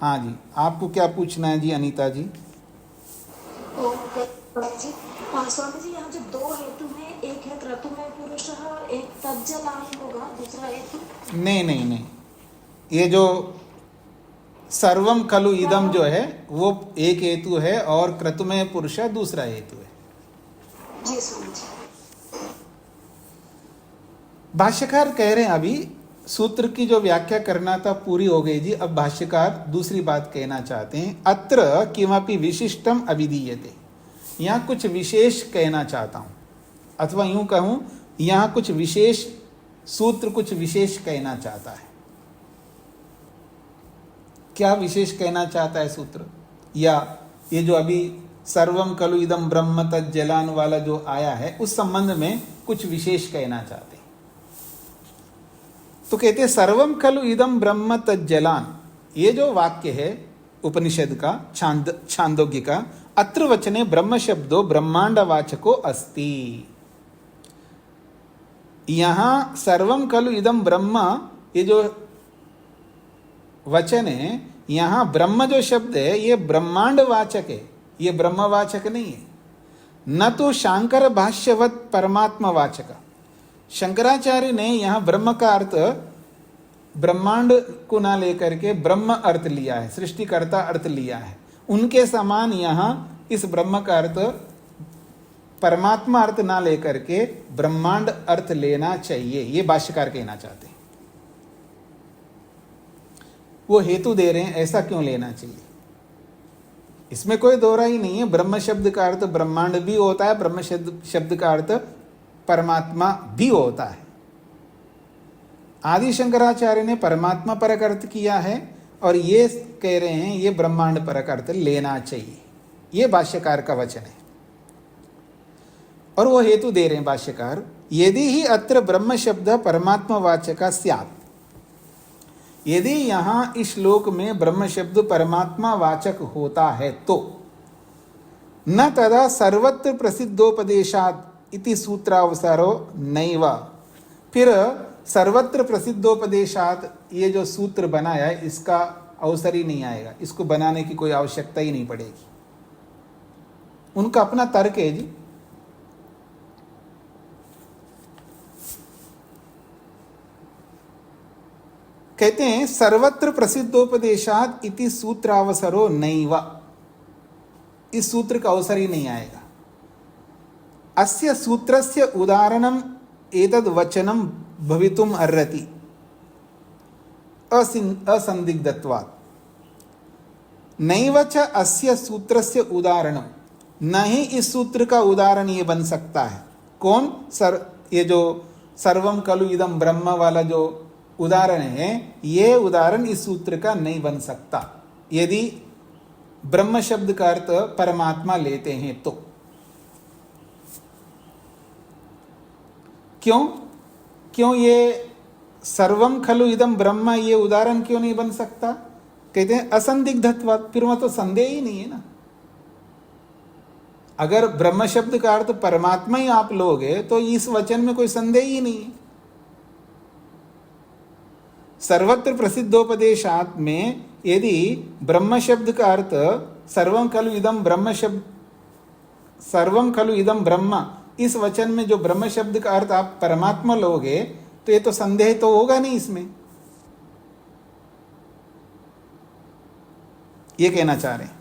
हाँ जी, आपको क्या पूछना है जी अनीता जी? स्वामी जी, यहाँ जो दो हेतु में, एक है क्रतु में पुरुष, एक तज्जलान होगा, दूसरा हेतु? नहीं, ये जो सर्वम खलु इदम जो है वो एक हेतु है, और क्रतुमेय पुरुष दूसरा हेतु है। जी स्वामी जी। भाष्यकार कह रहे हैं, अभी सूत्र की जो व्याख्या करना था पूरी हो गई जी। अब भाष्यकार दूसरी बात कहना चाहते हैं, अत्र किमपि विशिष्टम अविधीयते। यहाँ कुछ विशेष कहना चाहता हूँ, अथवा यूं कहूँ, यहाँ कुछ विशेष सूत्र कुछ विशेष कहना चाहता है। क्या विशेष कहना चाहता है सूत्र? या ये जो अभी सर्वम खलु इदम ब्रह्म तज्जलान वाला जो आया है, उस संबंध में कुछ विशेष कहना चाहते हैं। तो कहते हैं सर्वम खलु इदम ब्रह्म तज्जलान, ये जो वाक्य है उपनिषद का, छांदोग्य का, अत्र वचने ब्रह्म शब्दो ब्रह्मांड वाचको अस्ति। यहां सर्वम खलु इदम ब्रह्म, ये जो वचन है, यहां ब्रह्म जो शब्द है ये ब्रह्मांड वाचक है, ये ब्रह्मवाचक नहीं है। न तो शांकर भाष्यवत परमात्मा वाचक। शंकराचार्य ने यहां ब्रह्म का अर्थ ब्रह्मांड को ना लेकर के ब्रह्म अर्थ लिया है, सृष्टिकर्ता अर्थ लिया है। उनके समान यहां इस ब्रह्म का अर्थ परमात्मा अर्थ ना लेकर के ब्रह्मांड अर्थ लेना चाहिए, ये भाष्यकार कहना चाहते हैं। वो हेतु दे रहे हैं ऐसा क्यों लेना चाहिए, इसमें कोई दोहरा ही नहीं है। ब्रह्म शब्द का अर्थ ब्रह्मांड भी होता है, ब्रह्म शब्द का अर्थ परमात्मा भी होता है। आदि शंकराचार्य ने परमात्मा परक अर्थ किया है और ये कह रहे हैं ये ब्रह्मांड परक अर्थ लेना चाहिए, ये भाष्यकार का वचन है। और वो हेतु दे रहे हैं भाष्यकार, यदि ही अत्र ब्रह्म शब्द परमात्मा वाचक स्यात्, यदि यहां इस श्लोक में ब्रह्म शब्द परमात्मा वाचक होता है तो न तदा सर्वत्र प्रसिद्धोपदेशात् इति सूत्रावसरो नैव, फिर सर्वत्र प्रसिद्धोपदेशात् ये जो सूत्र बनाया है इसका अवसर ही नहीं आएगा, इसको बनाने की कोई आवश्यकता ही नहीं पड़ेगी। उनका अपना तर्क है जी। कहते हैं सर्वत्र प्रसिद्धोपदेशात् इति सूत्रावसरो नैव, इस सूत्र का अवसर ही नहीं आएगा। अस्य सूत्रस्य उदाहरणम एतद् वचनम भवितुम अर्हति असंदिग्धत्वात्, नैव च अस्य सूत्रस्य उदाहरणम, न ही इस सूत्र का उदाहरण ये बन सकता है। कौन? ये जो सर्वम खलु इदम ब्रह्म वाला जो उदाहरण है, ये उदाहरण इस सूत्र का नहीं बन सकता यदि ब्रह्म शब्द का अर्थ परमात्मा लेते हैं तो। क्यों ये सर्वम खलु इदम ब्रह्म ये उदाहरण क्यों नहीं बन सकता? कहते हैं असंदिग्धत्वात्, फिर वह तो संदेह ही नहीं है ना। अगर ब्रह्म शब्द का अर्थ परमात्मा ही आप लोगे तो इस वचन में कोई संदेह ही नहीं है। सर्वत्र प्रसिद्धोपदेशात् में यदि ब्रह्म शब्द का अर्थ सर्वम खलु इदम ब्रह्म शब्द, सर्वम खलु इदम ब्रह्म, इस वचन में जो ब्रह्म शब्द का अर्थ आप परमात्मा लोगे तो ये तो संदेह तो होगा नहीं इसमें, ये कहना चाह रहे हैं।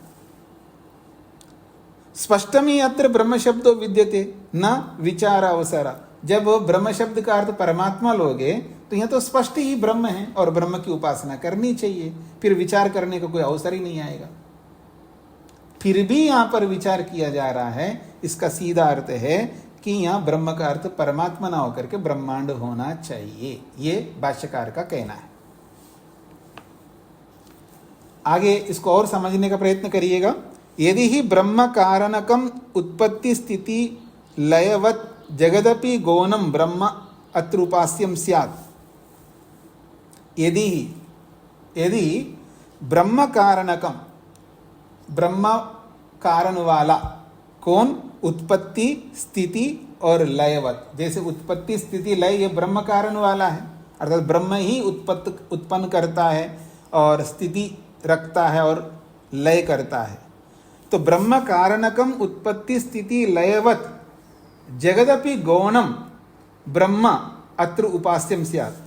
स्पष्टमी अत्र ब्रह्म शब्दो विद्यते न विचार अवसर, जब ब्रह्म शब्द का अर्थ परमात्मा लोगे तो यह तो स्पष्ट ही ब्रह्म है और ब्रह्म की उपासना करनी चाहिए, फिर विचार करने का कोई अवसर ही नहीं आएगा। फिर भी यहां पर विचार किया जा रहा है, इसका सीधा अर्थ है कि यहां ब्रह्म का अर्थ परमात्मा ना होकर के ब्रह्मांड होना चाहिए, ये भाष्यकार का कहना है। आगे इसको और समझने का प्रयत्न करिएगा। यदि ही ब्रह्म कारणकम उत्पत्ति स्थिति लयवत जगदपि गौणम ब्रह्म अत्र उपास्यम स्यात्, यदि ब्रह्म कारणकम, ब्रह्म कारण वाला, कौन? उत्पत्ति स्थिति और लयवत, जैसे उत्पत्ति स्थिति लय ये ब्रह्म कारण वाला है, अर्थात ब्रह्म ही उत्पन्न करता है और स्थिति रखता है और लय करता है। तो ब्रह्म कारणकम उत्पत्ति स्थिति लयवत जगदपि गौणम ब्रह्म अत्र उपास्यम स्यात्,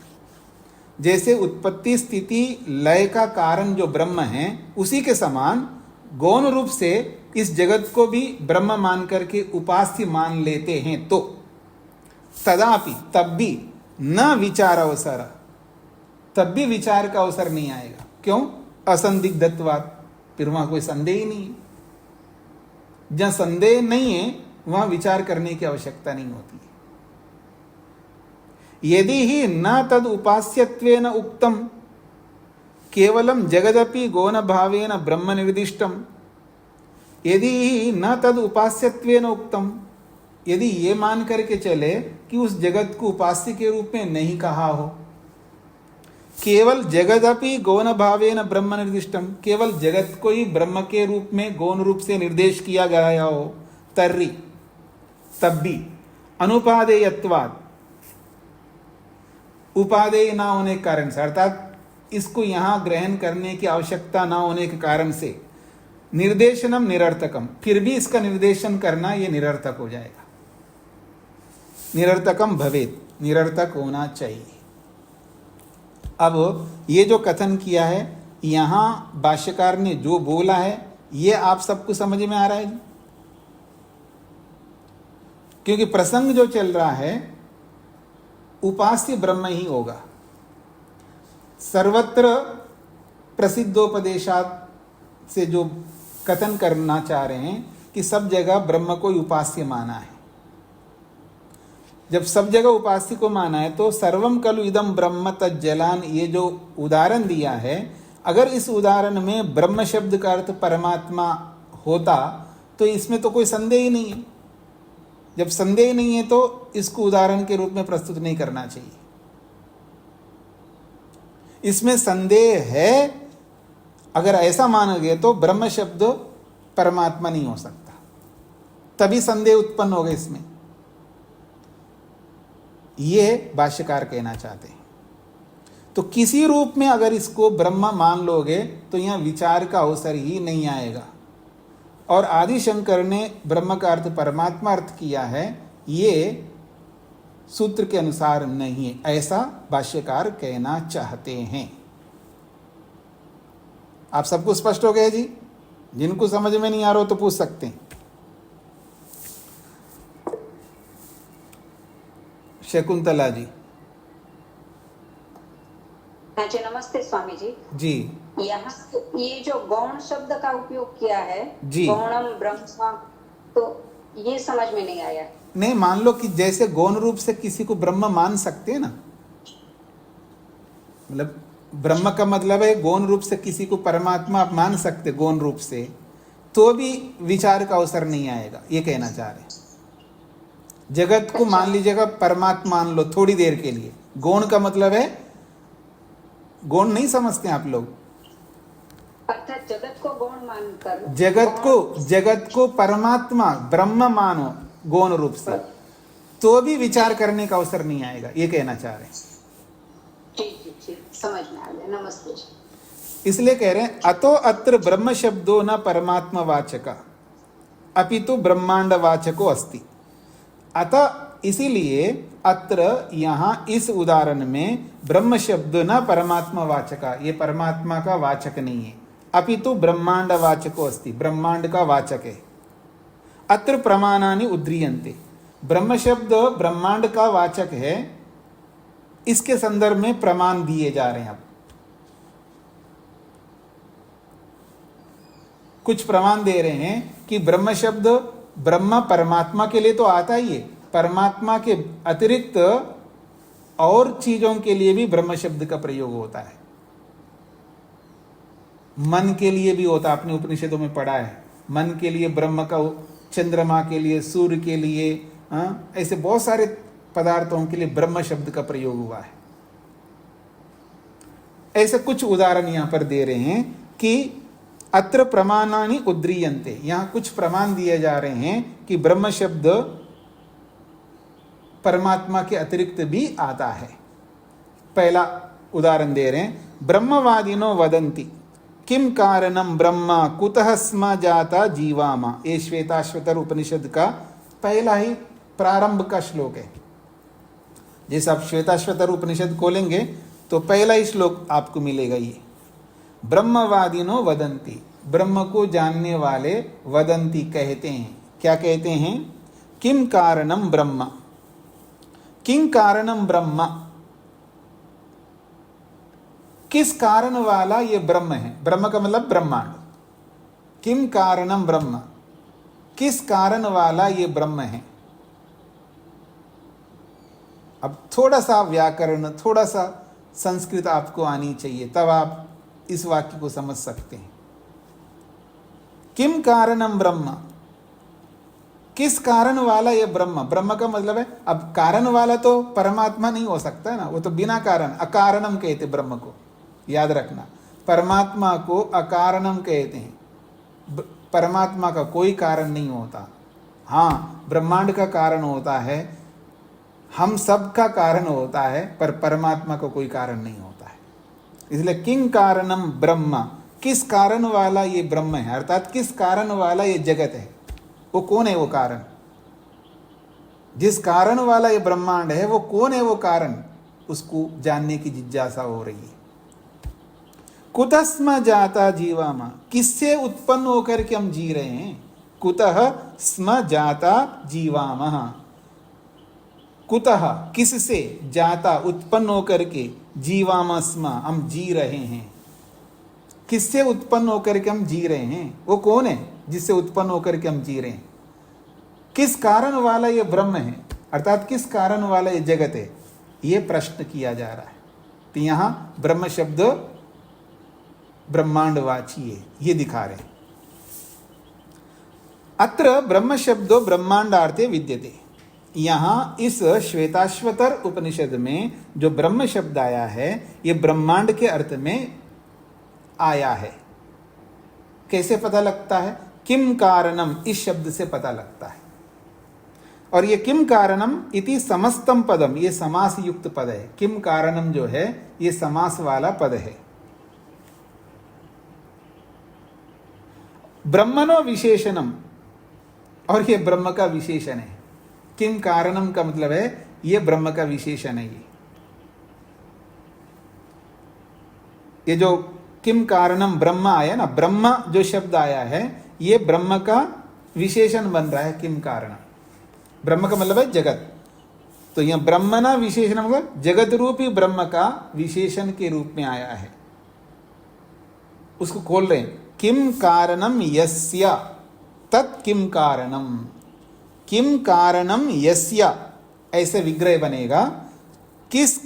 जैसे उत्पत्ति स्थिति लय का कारण जो ब्रह्म है उसी के समान गौण रूप से इस जगत को भी ब्रह्म मान करके उपास्य मान लेते हैं तो तदापि, तब भी न विचार अवसर, तब भी विचार का अवसर नहीं आएगा। क्यों? असंदिग्धत्वात्, फिर वहां कोई संदेह ही नहीं है। जहां संदेह नहीं है वहां विचार करने की आवश्यकता नहीं होती है। यदि ही न तद उपास्यत्वेन उक्तम केवलम जगदपि गौण भावेन ब्रह्म निर्दिष्टम, यदि ही न तद उपास्यत्वेन उक्तम, यदि ये मान करके चले कि उस जगत को उपास्य के रूप में नहीं कहा हो, केवल जगदपि गौण भावेन ब्रह्म निर्दिष्टम, केवल जगत को ही ब्रह्म के रूप में गौण रूप से निर्देश किया गया हो, तर्री तब भी अनुपादेयत्वात्, उपादेय ना होने के कारण से, अर्थात इसको यहां ग्रहण करने की आवश्यकता ना होने के कारण से, निर्देशनम निरर्थकम, फिर भी इसका निर्देशन करना यह निरर्थक हो जाएगा। निरर्थकम भवेत, निरर्थक होना चाहिए। अब ये जो कथन किया है यहां भाष्यकार ने जो बोला है ये आप सबको समझ में आ रहा है? क्योंकि प्रसंग जो चल रहा है उपास्य ब्रह्म ही होगा। सर्वत्र प्रसिद्धोपदेशात से जो कथन करना चाह रहे हैं कि सब जगह ब्रह्म को उपास्य माना है। जब सब जगह उपास्य को माना है तो सर्वम खलु इदम ब्रह्म तज्जलान, ये जो उदाहरण दिया है, अगर इस उदाहरण में ब्रह्म शब्द का अर्थ परमात्मा होता तो इसमें तो कोई संदेह ही नहीं है। जब संदेह नहीं है तो इसको उदाहरण के रूप में प्रस्तुत नहीं करना चाहिए। इसमें संदेह है, अगर ऐसा मानोगे तो ब्रह्म शब्द परमात्मा नहीं हो सकता, तभी संदेह उत्पन्न होगा इसमें। ये भाष्यकार कहना चाहते हैं। तो किसी रूप में अगर इसको ब्रह्म मान लोगे तो यहां विचार का अवसर ही नहीं आएगा। और आदि शंकर ने ब्रह्म का अर्थ परमात्मा अर्थ किया है, ये सूत्र के अनुसार नहीं है, ऐसा भाष्यकार कहना चाहते हैं। आप सबको स्पष्ट हो गया जी? जिनको समझ में नहीं आ रहा हो तो पूछ सकते हैं। शकुंतला जी। हाँ जी, नमस्ते स्वामी जी। जी, यहाँ ये जो गौण शब्द का उपयोग किया है जी, गौणम ब्रह्म, तो ये समझ में नहीं आया। नहीं, मान लो कि जैसे गौण रूप से किसी को ब्रह्म मान सकते हैं ना, मतलब ब्रह्म का मतलब है गौण रूप से किसी को परमात्मा आप मान सकते गौण रूप से, तो भी विचार का अवसर नहीं आएगा, ये कहना चाह रहे हैं। जगत को मान लीजिएगा परमात्मा मान लो थोड़ी देर के लिए, गौण का मतलब है, गौण नहीं समझते आप लोग, अर्थात जगत को गौण मानकर, जगत को परमात्मा ब्रह्म मानो गौण रूप से, तो भी विचार करने का अवसर नहीं आएगा, ये कहना चाह रहे हैं। जी, समझ में आ गया। नमस्ते। इसलिए कह रहे हैं अतो अत्र ब्रह्म शब्दो न परमात्मा वाचका अपितु ब्रह्मांड वाचको अस्ति। अतः इसीलिए अत्र यहाँ इस उदाहरण में ब्रह्म शब्द न परमात्मा वाचका, ये परमात्मा का वाचक नहीं है, अपितु ब्रह्मांड वाचको अस्ति, ब्रह्मांड का वाचक है। अत्र प्रमाणानि उद्रियन्ते, ब्रह्म शब्द ब्रह्मांड का वाचक है, इसके संदर्भ में प्रमाण दिए जा रहे हैं। अब कुछ प्रमाण दे रहे हैं कि ब्रह्म शब्द ब्रह्म परमात्मा के लिए तो आता ही है, परमात्मा के अतिरिक्त और चीजों के लिए भी ब्रह्म शब्द का प्रयोग होता है। मन के लिए भी होता, आपने उपनिषदों में पढ़ा है, मन के लिए ब्रह्म का, चंद्रमा के लिए, सूर्य के लिए, ऐसे बहुत सारे पदार्थों के लिए ब्रह्म शब्द का प्रयोग हुआ है। ऐसे कुछ उदाहरण यहां पर दे रहे हैं कि अत्र प्रमाणानि उद्रियन्ते, यहां कुछ प्रमाण दिए जा रहे हैं कि ब्रह्म शब्द परमात्मा के अतिरिक्त भी आता है। पहला उदाहरण दे रहे हैं, ब्रह्मवादिनो वदन्ति किम कारणम ब्रह्मा कुतः स्म जाता जीवामा। ये श्वेताश्वतर उपनिषद का पहला ही प्रारंभ का श्लोक है। जैसे आप श्वेताश्वतर उपनिषद खोलेंगे तो पहला ही श्लोक आपको मिलेगा। ये ब्रह्मवादिनो वदन्ति, ब्रह्म को जानने वाले वदन्ति कहते हैं। क्या कहते हैं? किम कारणम ब्रह्म, किम कारणम ब्रह्म, किस कारण वाला ये ब्रह्म है। ब्रह्म का मतलब ब्रह्मांड। किम कारणम ब्रह्म, किस कारण वाला ये ब्रह्म है। अब थोड़ा सा व्याकरण, थोड़ा सा संस्कृत आपको आनी चाहिए, तब आप इस वाक्य को समझ सकते हैं। किम कारणम ब्रह्म, किस कारण वाला ये ब्रह्म, ब्रह्म का मतलब है, अब कारण वाला तो परमात्मा नहीं हो सकता है ना, वो तो बिना कारण, अकारणम कहते ब्रह्म को, याद रखना। परमात्मा को अकारणम कहते हैं, परमात्मा का कोई कारण नहीं होता। हाँ, ब्रह्मांड का कारण होता है, हम सब का कारण होता है, पर परमात्मा को कोई कारण नहीं होता है। इसलिए किं कारणम ब्रह्म, किस कारण वाला ये ब्रह्म है, अर्थात किस कारण वाला ये जगत है, वो कौन है वो कारण, जिस कारण वाला ये ब्रह्मांड है वो कौन है वो कारण, उसको जानने की जिज्ञासा हो रही है। कुतः स्म जाता जीवामा, किससे उत्पन्न होकर के हम जी रहे हैं, कुतः स्म जाता जीवामः, कुतः किससे, जाता उत्पन्न होकर के, जीवामः स्म हम जी रहे हैं, किससे उत्पन्न होकर के हम जी रहे हैं, वो कौन है जिससे उत्पन्न होकर के हम जी रहे हैं, किस कारण वाला ये ब्रह्म है, अर्थात किस कारण वाला ये जगत है, ये प्रश्न किया जा रहा है। तो यहां ब्रह्म शब्द ब्रह्मांडवाची है, ये दिखा रहे हैं। अत्र ब्रह्म शब्दो ब्रह्मांडार्थे विद्यते, यहां इस श्वेताश्वतर उपनिषद में जो ब्रह्म शब्द आया है ये ब्रह्मांड के अर्थ में आया है। कैसे पता लगता है, किम कारणम इस शब्द से पता लगता है। और ये किम कारणम इति समस्तम पदम, ये समास युक्त पद है। किम कारणम जो है ये समास वाला पद है। ब्रह्मणो विशेषणम, और ये ब्रह्म का विशेषण है। किम कारणम का मतलब है ये ब्रह्म का विशेषण है। ये जो किम कारणम ब्रह्म आया ना, ब्रह्म जो शब्द आया है ये ब्रह्म का विशेषण बन रहा है। किम कारण, ब्रह्म का मतलब है जगत, तो यह ब्रह्मणा विशेषण मतलब जगत रूपी ब्रह्म का विशेषण के रूप में आया है। उसको खोल रहे हैं, किम कारणम यस्य तत् किम कारणम, किम कारणम यस्य ऐसे विग्रह बनेगा, किस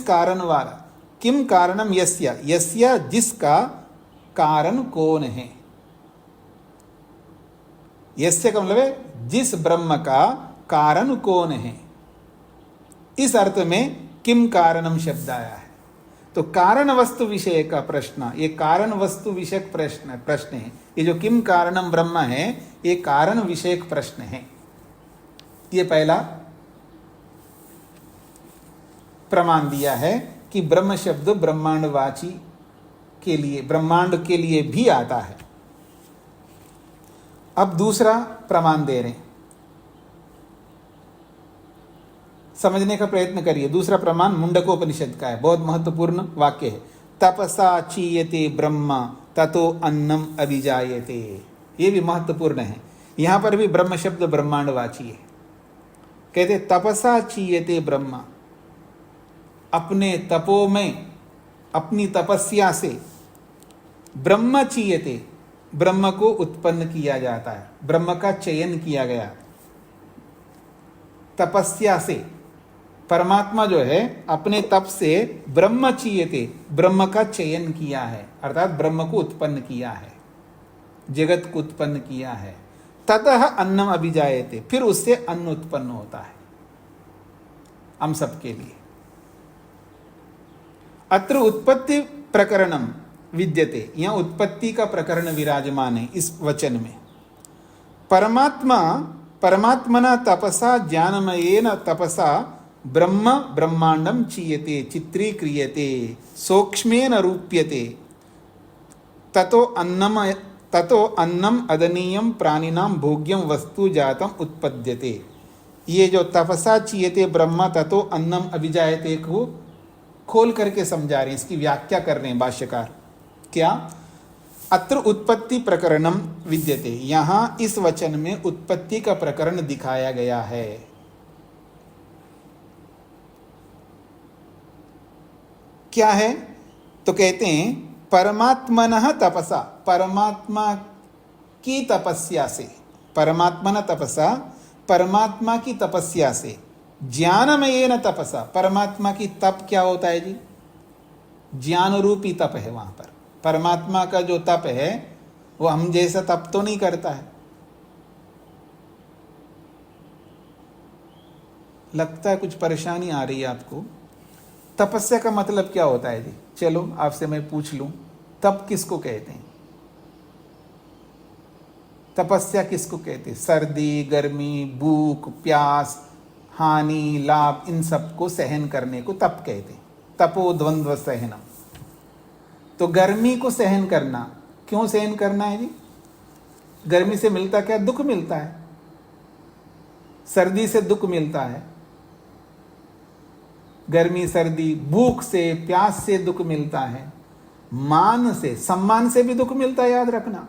कारण वाला, किम कारणम यस्य, यस्य जिसका कारण कौन है, यस्य का मतलब है जिस ब्रह्म का कारण कौन है, इस अर्थ में किम कारणम शब्द आया है। तो कारण वस्तु विषय का प्रश्न, ये कारण वस्तु विषयक प्रश्न है। ये जो किम कारणम ब्रह्म है ये कारण विषयक प्रश्न है। ये पहला प्रमाण दिया है कि ब्रह्म शब्द ब्रह्मांडवाची के लिए, ब्रह्मांड के लिए भी आता है। अब दूसरा प्रमाण दे रहे हैं, समझने का प्रयत्न करिए। दूसरा प्रमाण मुंडकोपनिषद का है, बहुत महत्वपूर्ण वाक्य है। तपसा चीयते ब्रह्म ततो अन्नम अभिजायते, ये भी महत्वपूर्ण है। यहां पर भी ब्रह्म शब्द ब्रह्मांडवाची है। कहते तपसा चीयते ब्रह्म, अपने तपो में, अपनी तपस्या से, ब्रह्म चीयते ब्रह्म को उत्पन्न किया जाता है, ब्रह्म का चयन किया गया तपस्या से। परमात्मा जो है अपने तप से ब्रह्म चीयते ब्रह्म का चयन किया है, अर्थात ब्रह्म को उत्पन्न किया है, जगत को उत्पन्न किया है। ततः अन्नम अभिजायते, फिर उससे अन्न उत्पन्न होता है हम सबके लिए। अत्र उत्पत्ति प्रकरणम विद्यते, यहाँ उत्पत्ति का प्रकरण विराजमान है इस वचन में। परमात्मना तपसा ज्ञानमयेन तपसा ब्रह्म ब्रह्मांडम चीयते चित्रीक्रियते सूक्ष्मेन रूप्यते ततो अन्नम अदनीयम प्राणिनाम भोग्यम वस्तु जातम उत्पद्यते। ये जो तपसा चीयते ब्रह्म ततो अन्नम अभिजायते को खोल करके समझा रहे हैं, इसकी व्याख्या कर रहे हैं भाष्यकार। क्या? अत्र उत्पत्ति प्रकरणम विद्यते, यहां इस वचन में उत्पत्ति का प्रकरण दिखाया गया है। क्या है? तो कहते हैं परमात्मनः तपसा, परमात्मा की तपस्या से, परमात्मन तपसा परमात्मा की तपस्या से, ज्ञानमयेन तपसा, परमात्मा की तप क्या होता है जी? ज्ञान रूपी तप है। वहां पर परमात्मा का जो तप है वो हम जैसा तप तो नहीं करता है, लगता है कुछ परेशानी आ रही है आपको। तपस्या का मतलब क्या होता है जी? चलो आपसे मैं पूछ लूं, तप किसको कहते हैं? तपस्या किसको कहते हैं? सर्दी, गर्मी, भूख, प्यास, हानि, लाभ, इन सब को सहन करने को तप कहते हैं। तपो द्वंद्व सहनम। तो गर्मी को सहन करना, क्यों सहन करना है जी? गर्मी से मिलता क्या? दुख मिलता है। सर्दी से दुख मिलता है, गर्मी सर्दी। भूख से, प्यास से दुख मिलता है। मान से, सम्मान से भी दुख मिलता है, याद रखना,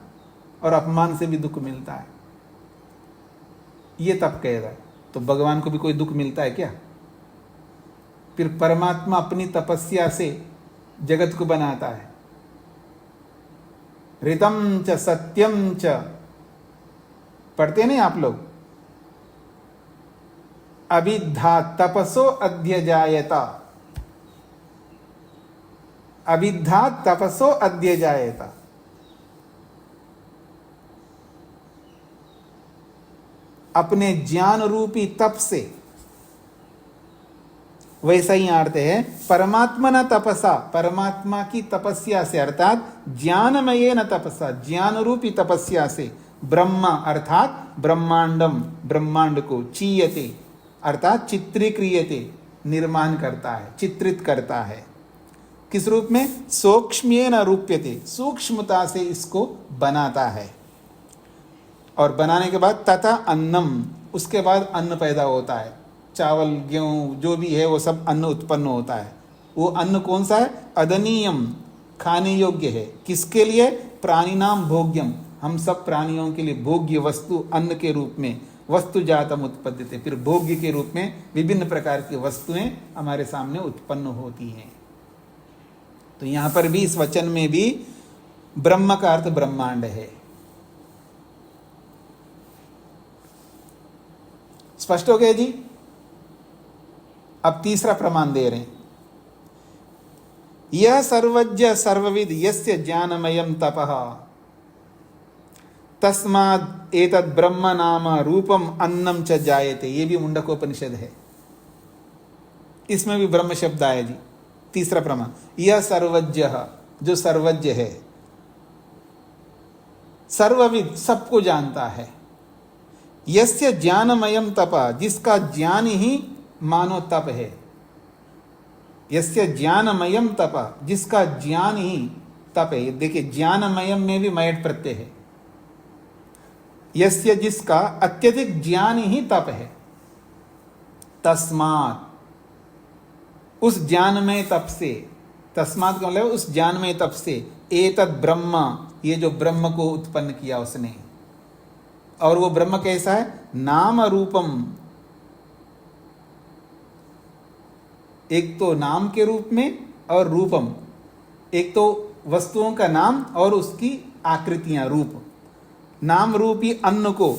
और अपमान से भी दुख मिलता है। ये तप कह रहा है। तो भगवान को भी कोई दुख मिलता है क्या? फिर परमात्मा अपनी तपस्या से जगत को बनाता है। ऋतम च सत्यम च, पढ़ते नहीं आप लोग? अविद्धा तपसो अद्य जायता, अविद्धा तपसो अद्य जायता। अपने ज्ञान रूपी तप से, वैसा ही अर्थ है परमात्मा न तपसा, परमात्मा की तपस्या से, अर्थात ज्ञानमय न तपसा, ज्ञान रूपी तपस्या से ब्रह्मा अर्थात ब्रह्मांडम, ब्रह्मांड को, चीयते अर्थात चित्रीक्रियते, निर्माण करता है, चित्रित करता है। किस रूप में? सूक्ष्मेन रूप्यते, सूक्ष्मता से इसको बनाता है। और बनाने के बाद तथा अन्नम, उसके बाद अन्न पैदा होता है। चावल, गेहूं, जो भी है वो सब अन्न उत्पन्न होता है। वो अन्न कौन सा है? अदनीयम, खाने योग्य है। किसके लिए? प्राणिनाम भोग्यम, हम सब प्राणियों के लिए भोग्य वस्तु अन्न के रूप में, वस्तु जातम उत्पद्यते, फिर भोग्य के रूप में विभिन्न प्रकार की वस्तुएं हमारे सामने उत्पन्न होती हैं। तो यहां पर भी, इस वचन में भी ब्रह्म का अर्थ ब्रह्मांड है। स्पष्ट हो गया जी? अब तीसरा प्रमाण दे रहे हैं। यह सर्वज्ञ सर्वविद यस्य ज्ञानमयम तपः तस्माद् एतद् ब्रह्म नाम रूपम अन्नम च जायते। ये भी मुंडकोपनिषद है, इसमें भी ब्रह्म शब्द आया जी। तीसरा प्रमाण, यह सर्वज्ञ, जो सर्वज्ञ है, सर्वविद, सबको जानता है, यस्य ज्ञानमयम तपः, जिसका ज्ञान ही मानो तप है। यस्य ज्ञानमयम तपः, जिसका ज्ञान ही तप है। देखिए, ज्ञानमयम में भी मयट प्रत्यय है। यस्य, जिसका अत्यधिक ज्ञान ही तप है। तस्मात्, उस ज्ञानमय तप से, तस्मात् का मतलब उस ज्ञानमय तप से, एतद् ब्रह्म, ये जो ब्रह्म को उत्पन्न किया उसने। और वो ब्रह्म कैसा है? नाम रूपम, एक तो नाम के रूप में और रूपम, एक तो वस्तुओं का नाम और उसकी आकृतियां, रूप। नाम रूपी अन्न को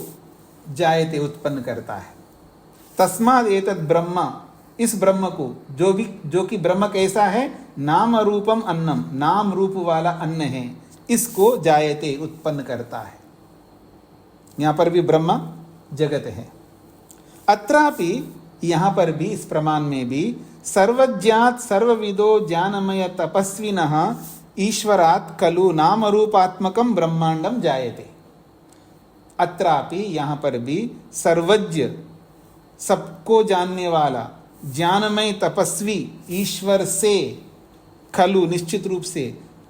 जायते, उत्पन्न करता है। तस्माद् एतद् ब्रह्म, इस ब्रह्म को, जो कि ब्रह्म कैसा है? नाम रूपम अन्नम, नाम रूप वाला अन्न है, इसको जायते, उत्पन्न करता है। यहां पर भी ब्रह्म जगत है। अत्रापि, यहां पर भी, इस प्रमाण में भी, सर्वज्ञात सर्वविदो ज्ञानमय तपस्विनः ईश्वरात् खलु नाम रूपात्मकम ब्रह्मांडम जायते। अत्रापि, यहां पर भी, सर्वज्ञ, सबको जानने वाला, ज्ञानमय तपस्वी ईश्वर से, खलु, निश्चित रूप से,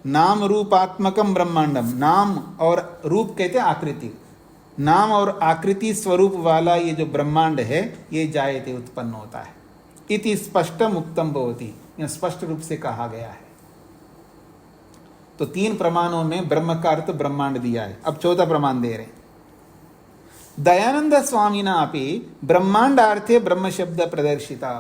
नाम रूपात्मकम ब्रह्मांडम, नाम और रूप कहते हैं आकृति, नाम और आकृति स्वरूप वाला ये जो ब्रह्मांड है, ये जायते, उत्पन्न होता है। इति स्पष्टम उक्तम भवति, यह स्पष्ट रूप से कहा गया है। तो तीन प्रमाणों में ब्रह्म का अर्थ ब्रह्मांड दिया है। अब चौथा प्रमाण दे रहे हैं। दयानंद स्वामिना अपि ब्रह्मांडार्थे ब्रह्म शब्द प्रदर्शिता।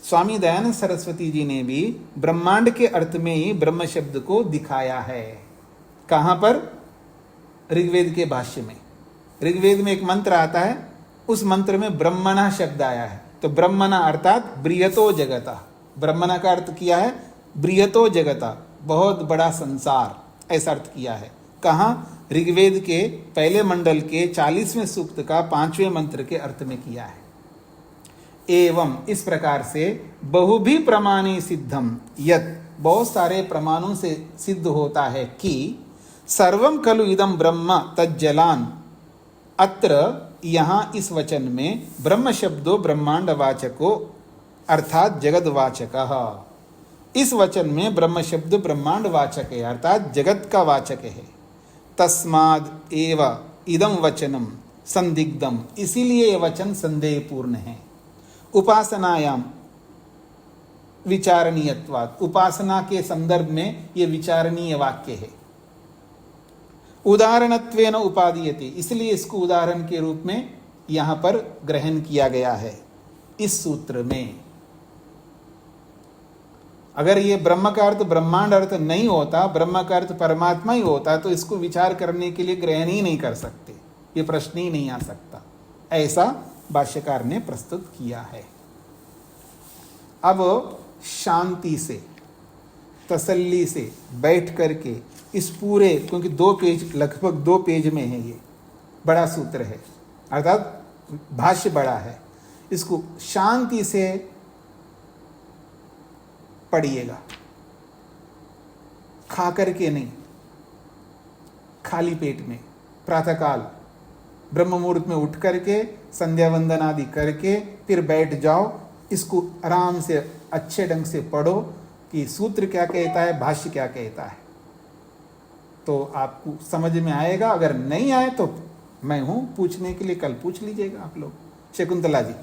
स्वामी दयानंद सरस्वती जी ने भी ब्रह्मांड के अर्थ में ही ब्रह्म शब्द को दिखाया है। कहां पर? ऋग्वेद के भाष्य में। ऋग्वेद में एक मंत्र आता है, उस मंत्र में ब्रह्मणा शब्द आया है। तो ब्रह्मणा अर्थात बृहतो जगता, ब्रह्मणा का अर्थ किया है बृहतो जगता, बहुत बड़ा संसार, ऐसा अर्थ किया है। कहाँ? ऋग्वेद के पहले मंडल के 40वें सूक्त का 5वें मंत्र के अर्थ में किया है। एवं इस प्रकार से बहुभी प्रमाणी सिद्धम यत् बहुत सारे प्रमाणों से सिद्ध होता है कि सर्वम खलु इदम ब्रह्म तज्जलान। अत्र यहाँ इस वचन में ब्रह्म शब्दो ब्रह्मांड वाचको अर्थात जगत वाचक। इस वचन में ब्रह्म शब्द ब्रह्मांड वाचक है अर्थात जगत का वाचक है। तस्माद एव इदम वचनम संदिग्धम, इसीलिए यह वचन संदेहपूर्ण है। उपासनायाम विचारणीयत्वात्, उपासना के संदर्भ में यह विचारणीय वाक्य है। उदाहरणत्वेन उपादीयते, इसलिए इसको उदाहरण के रूप में यहां पर ग्रहण किया गया है इस सूत्र में। अगर ये ब्रह्म का अर्थ ब्रह्मांड अर्थ नहीं होता, ब्रह्म का अर्थ परमात्मा ही होता, तो इसको विचार करने के लिए ग्रहण ही नहीं कर सकते, ये प्रश्न ही नहीं आ सकता। ऐसा भाष्यकार ने प्रस्तुत किया है। अब शांति से तसल्ली से बैठ करके इस पूरे, क्योंकि 2 पेज लगभग 2 पेज में है, ये बड़ा सूत्र है अर्थात भाष्य बड़ा है, इसको शांति से पढ़िएगा, खा करके नहीं, खाली पेट में प्रातःकाल ब्रह्म मुहूर्त में उठ करके संध्या वंदन आदि करके फिर बैठ जाओ, इसको आराम से अच्छे ढंग से पढ़ो कि सूत्र क्या कहता है, भाष्य क्या कहता है, तो आपको समझ में आएगा। अगर नहीं आए तो मैं हूं पूछने के लिए, कल पूछ लीजिएगा आप लोग। शकुंतला जी।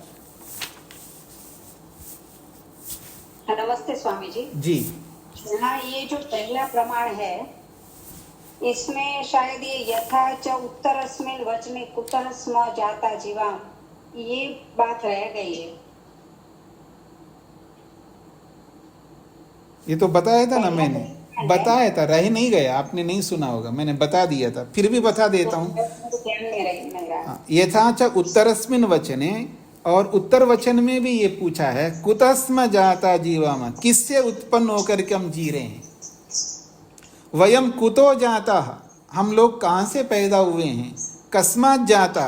नमस्ते स्वामी जी। जी, यहाँ ये जो पहला प्रमाण है, इसमें शायद ये यथा च उत्तरस्मिन् वचने कुतः स्म जाता जीवाम, ये बात रह गई है। ये तो बताया था ना मैंने, बताया था, रह नहीं गया, आपने नहीं सुना होगा, मैंने बता दिया था, फिर भी बता देता हूँ। यथा च उत्तरस्मिन् वचने, और उत्तर वचन में भी ये पूछा है, कुतस्म जाता जीवाम, किससे उत्पन्न होकर के हम जी रहे हैं। वयम कुतो जाता, हम लोग कहाँ से पैदा हुए हैं। कस्मात जाता,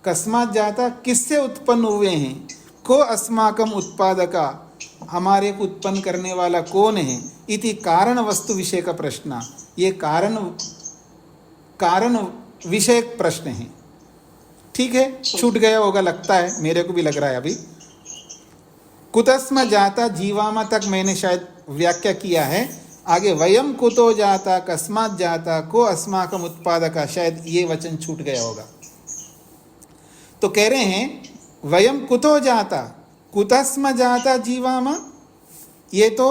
कस्मात जाता किससे उत्पन्न हुए हैं। को अस्माकम उत्पादका, हमारे को उत्पन्न करने वाला कौन है। इति कारण वस्तु विषय का प्रश्न, ये कारण विषयक प्रश्न है। ठीक है, छूट गया होगा लगता है, मेरे को भी लग रहा है अभी। कुतस्म जाता जीवामा तक मैंने शायद व्याख्या किया है, आगे वयम कुतो जाता कस्मात जाता को अस्माकम उत्पादका, शायद ये वचन छूट गया होगा। तो कह रहे हैं वयम कुतो जाता, कुतस्म जाता जीवामा, ये तो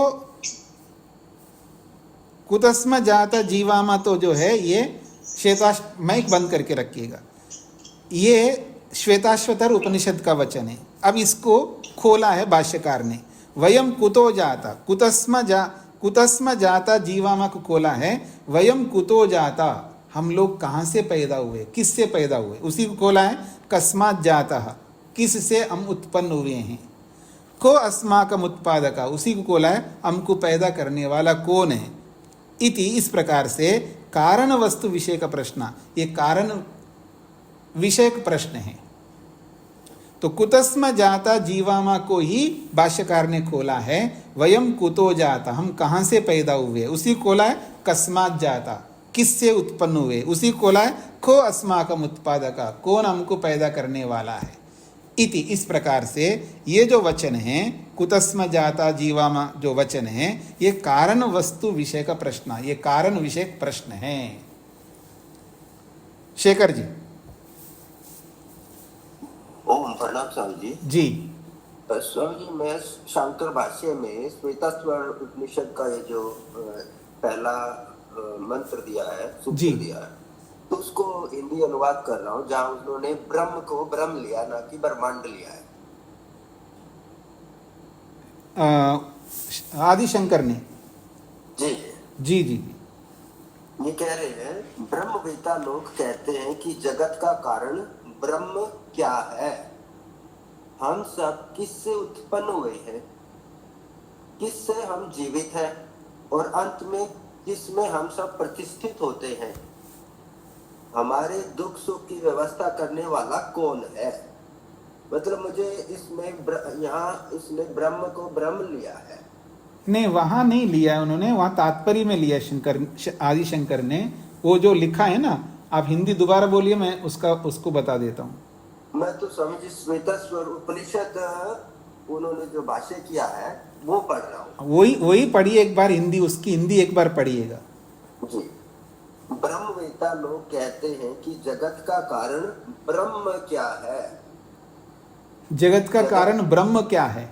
कुतस्म जाता जीवामा तो जो है ये माइक बंद करके रखिएगा, ये श्वेताश्वतर उपनिषद का वचन है। अब इसको खोला है भाष्यकार ने, वयम कुतो जाता, कुतस्म जाता जीवामा को खोला है, वयम कुतो जाता, हम लोग कहाँ से पैदा हुए, किससे पैदा हुए, उसी को खोला है। कस्मात जाता, किससे हम उत्पन्न हुए हैं। को अस्माकम उत्पादका, उसी को खोला है, हमको पैदा करने वाला कौन है। इति, इस प्रकार से कारण वस्तु विषय का प्रश्न, ये कारण विषयक प्रश्न है। तो कुतस्म जाता जीवामा को ही भाष्यकार ने खोला है, वयम कुतो जाता, हम कहाँ से पैदा हुए, उसी खोला है। कस्मात जाता, किससे उत्पन्न हुए, उसी खोला है। को अस्माकम उत्पादका, कौन हमको पैदा करने वाला है। इति, इस प्रकार से ये जो वचन है कुतस्म जाता जीवामा जो वचन है, ये कारण वस्तु विषय का प्रश्न, ये कारण विषयक प्रश्न है। शेखर जी। ओम प्रणाम स्वामी जी। जी स्वामी जी, मैं शांकर भाष्य में श्वेताश्वर उपनिषद का ये जो पहला मंत्र दिया है, सूत्र दिया है, तो उसको हिंदी अनुवाद कर रहा हूँ, जहाँ उन्होंने ब्रह्म को ब्रह्म लिया, ना कि ब्रह्मांड लिया है। आदि शंकर ने। जी जी जी, ये कह रहे हैं, ब्रह्मवेता लोग कहते हैं कि जगत का कारण ब्रह्म क्या है। हम सब किससे उत्पन्न हुए हैं, किससे हम जीवित हैं, और अंत में किसमें हम सब प्रतिष्ठित होते हैं। हमारे दुख सुख की व्यवस्था करने वाला कौन है। मतलब मुझे इसमें यहाँ इसने ब्रह्म को ब्रह्म लिया है। नहीं, वहां नहीं लिया है उन्होंने, वहां तात्पर्य में लिया आदि शंकर ने। वो जो लिखा है ना, आप हिंदी दोबारा बोलिए, मैं उसको बता देता हूँ। मैं तो समझ श्वेताश्वर उपनिषद उन्होंने जो भाष्य किया है वो पढ़ रहा हूँ। वही पढ़िए एक बार, उसकी हिंदी एक बार पढ़िएगा जी। ब्रह्मवेता लोग कहते हैं कि जगत का कारण ब्रह्म क्या है। जगत का कारण ब्रह्म क्या है।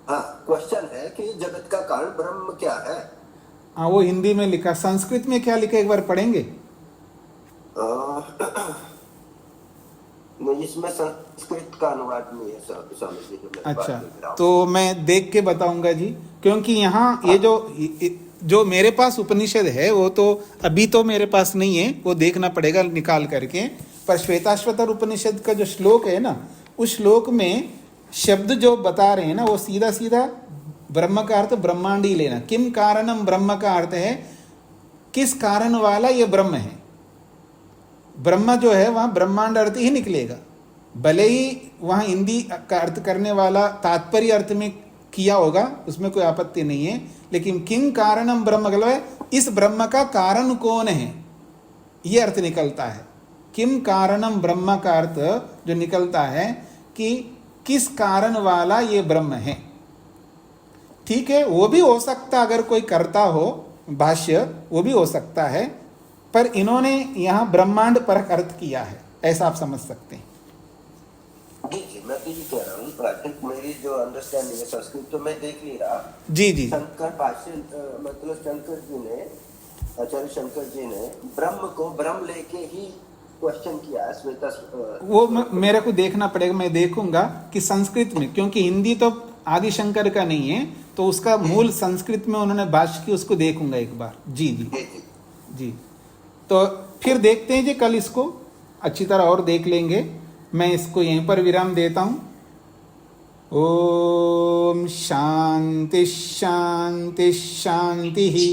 हाँ, क्वेश्चन है कि जगत का कारण ब्रह्म क्या है। हाँ, वो हिंदी में लिखा। संस्कृत में क्या लिखा, एक बार पढ़ेंगे? इसमें संस्कृत का अनुवाद नहीं है स्वामी जी। अच्छा, तो मैं देख के बताऊंगा जी, क्योंकि यहाँ ये जो मेरे पास उपनिषद है वो तो अभी तो मेरे पास नहीं है, वो देखना पड़ेगा निकाल करके। पर श्वेताश्वतर उपनिषद का जो श्लोक है ना, उस श्लोक में शब्द जो बता रहे हैं ना, वो सीधा सीधा ब्रह्म का अर्थ ब्रह्मांड ही लेना। किम कारणम ब्रह्म का अर्थ है किस कारण वाला ये ब्रह्म है। ब्रह्म जो है वहां ब्रह्मांड अर्थ ही निकलेगा, भले ही वहां हिंदी का अर्थ करने वाला तात्पर्य अर्थ में किया होगा, उसमें कोई आपत्ति नहीं है। लेकिन किम कारणम ब्रह्म मतलब है इस ब्रह्म का कारण कौन है, ये अर्थ निकलता है। किम कारणम ब्रह्म का अर्थ जो निकलता है कि किस कारण वाला ये ब्रह्म है। ठीक है, वो भी हो सकता, अगर कोई करता हो भाष्य वो भी हो सकता है, पर इन्होंने यहां ब्रह्मांड पर अर्थ किया है, ऐसा आप समझ सकते हैं। जी जी, मैं तो ये कह रहा हूँ, आई थिंक मेरी जो अंडरस्टैंडिंग है संस्कृत तो मैं देख नहीं रहा। जी जी, शंकर भाष्य मतलब शंकर जी ने, आचार्य शंकर जी ने ब्रह्म को ब्रह्म लेके ही क्वेश्चन किया है श्वेता। वो मेरे को देखना पड़ेगा, मैं देखूंगा कि संस्कृत में, क्योंकि हिंदी तो आदि शंकर का नहीं है, तो उसका मूल संस्कृत में उन्होंने भाष्य की, उसको देखूंगा एक बार। जी जी जी, तो फिर देखते हैं जी, कल इसको अच्छी तरह और देख लेंगे। मैं इसको यहीं पर विराम देता हूं। ओम शांति शांति शांति ही।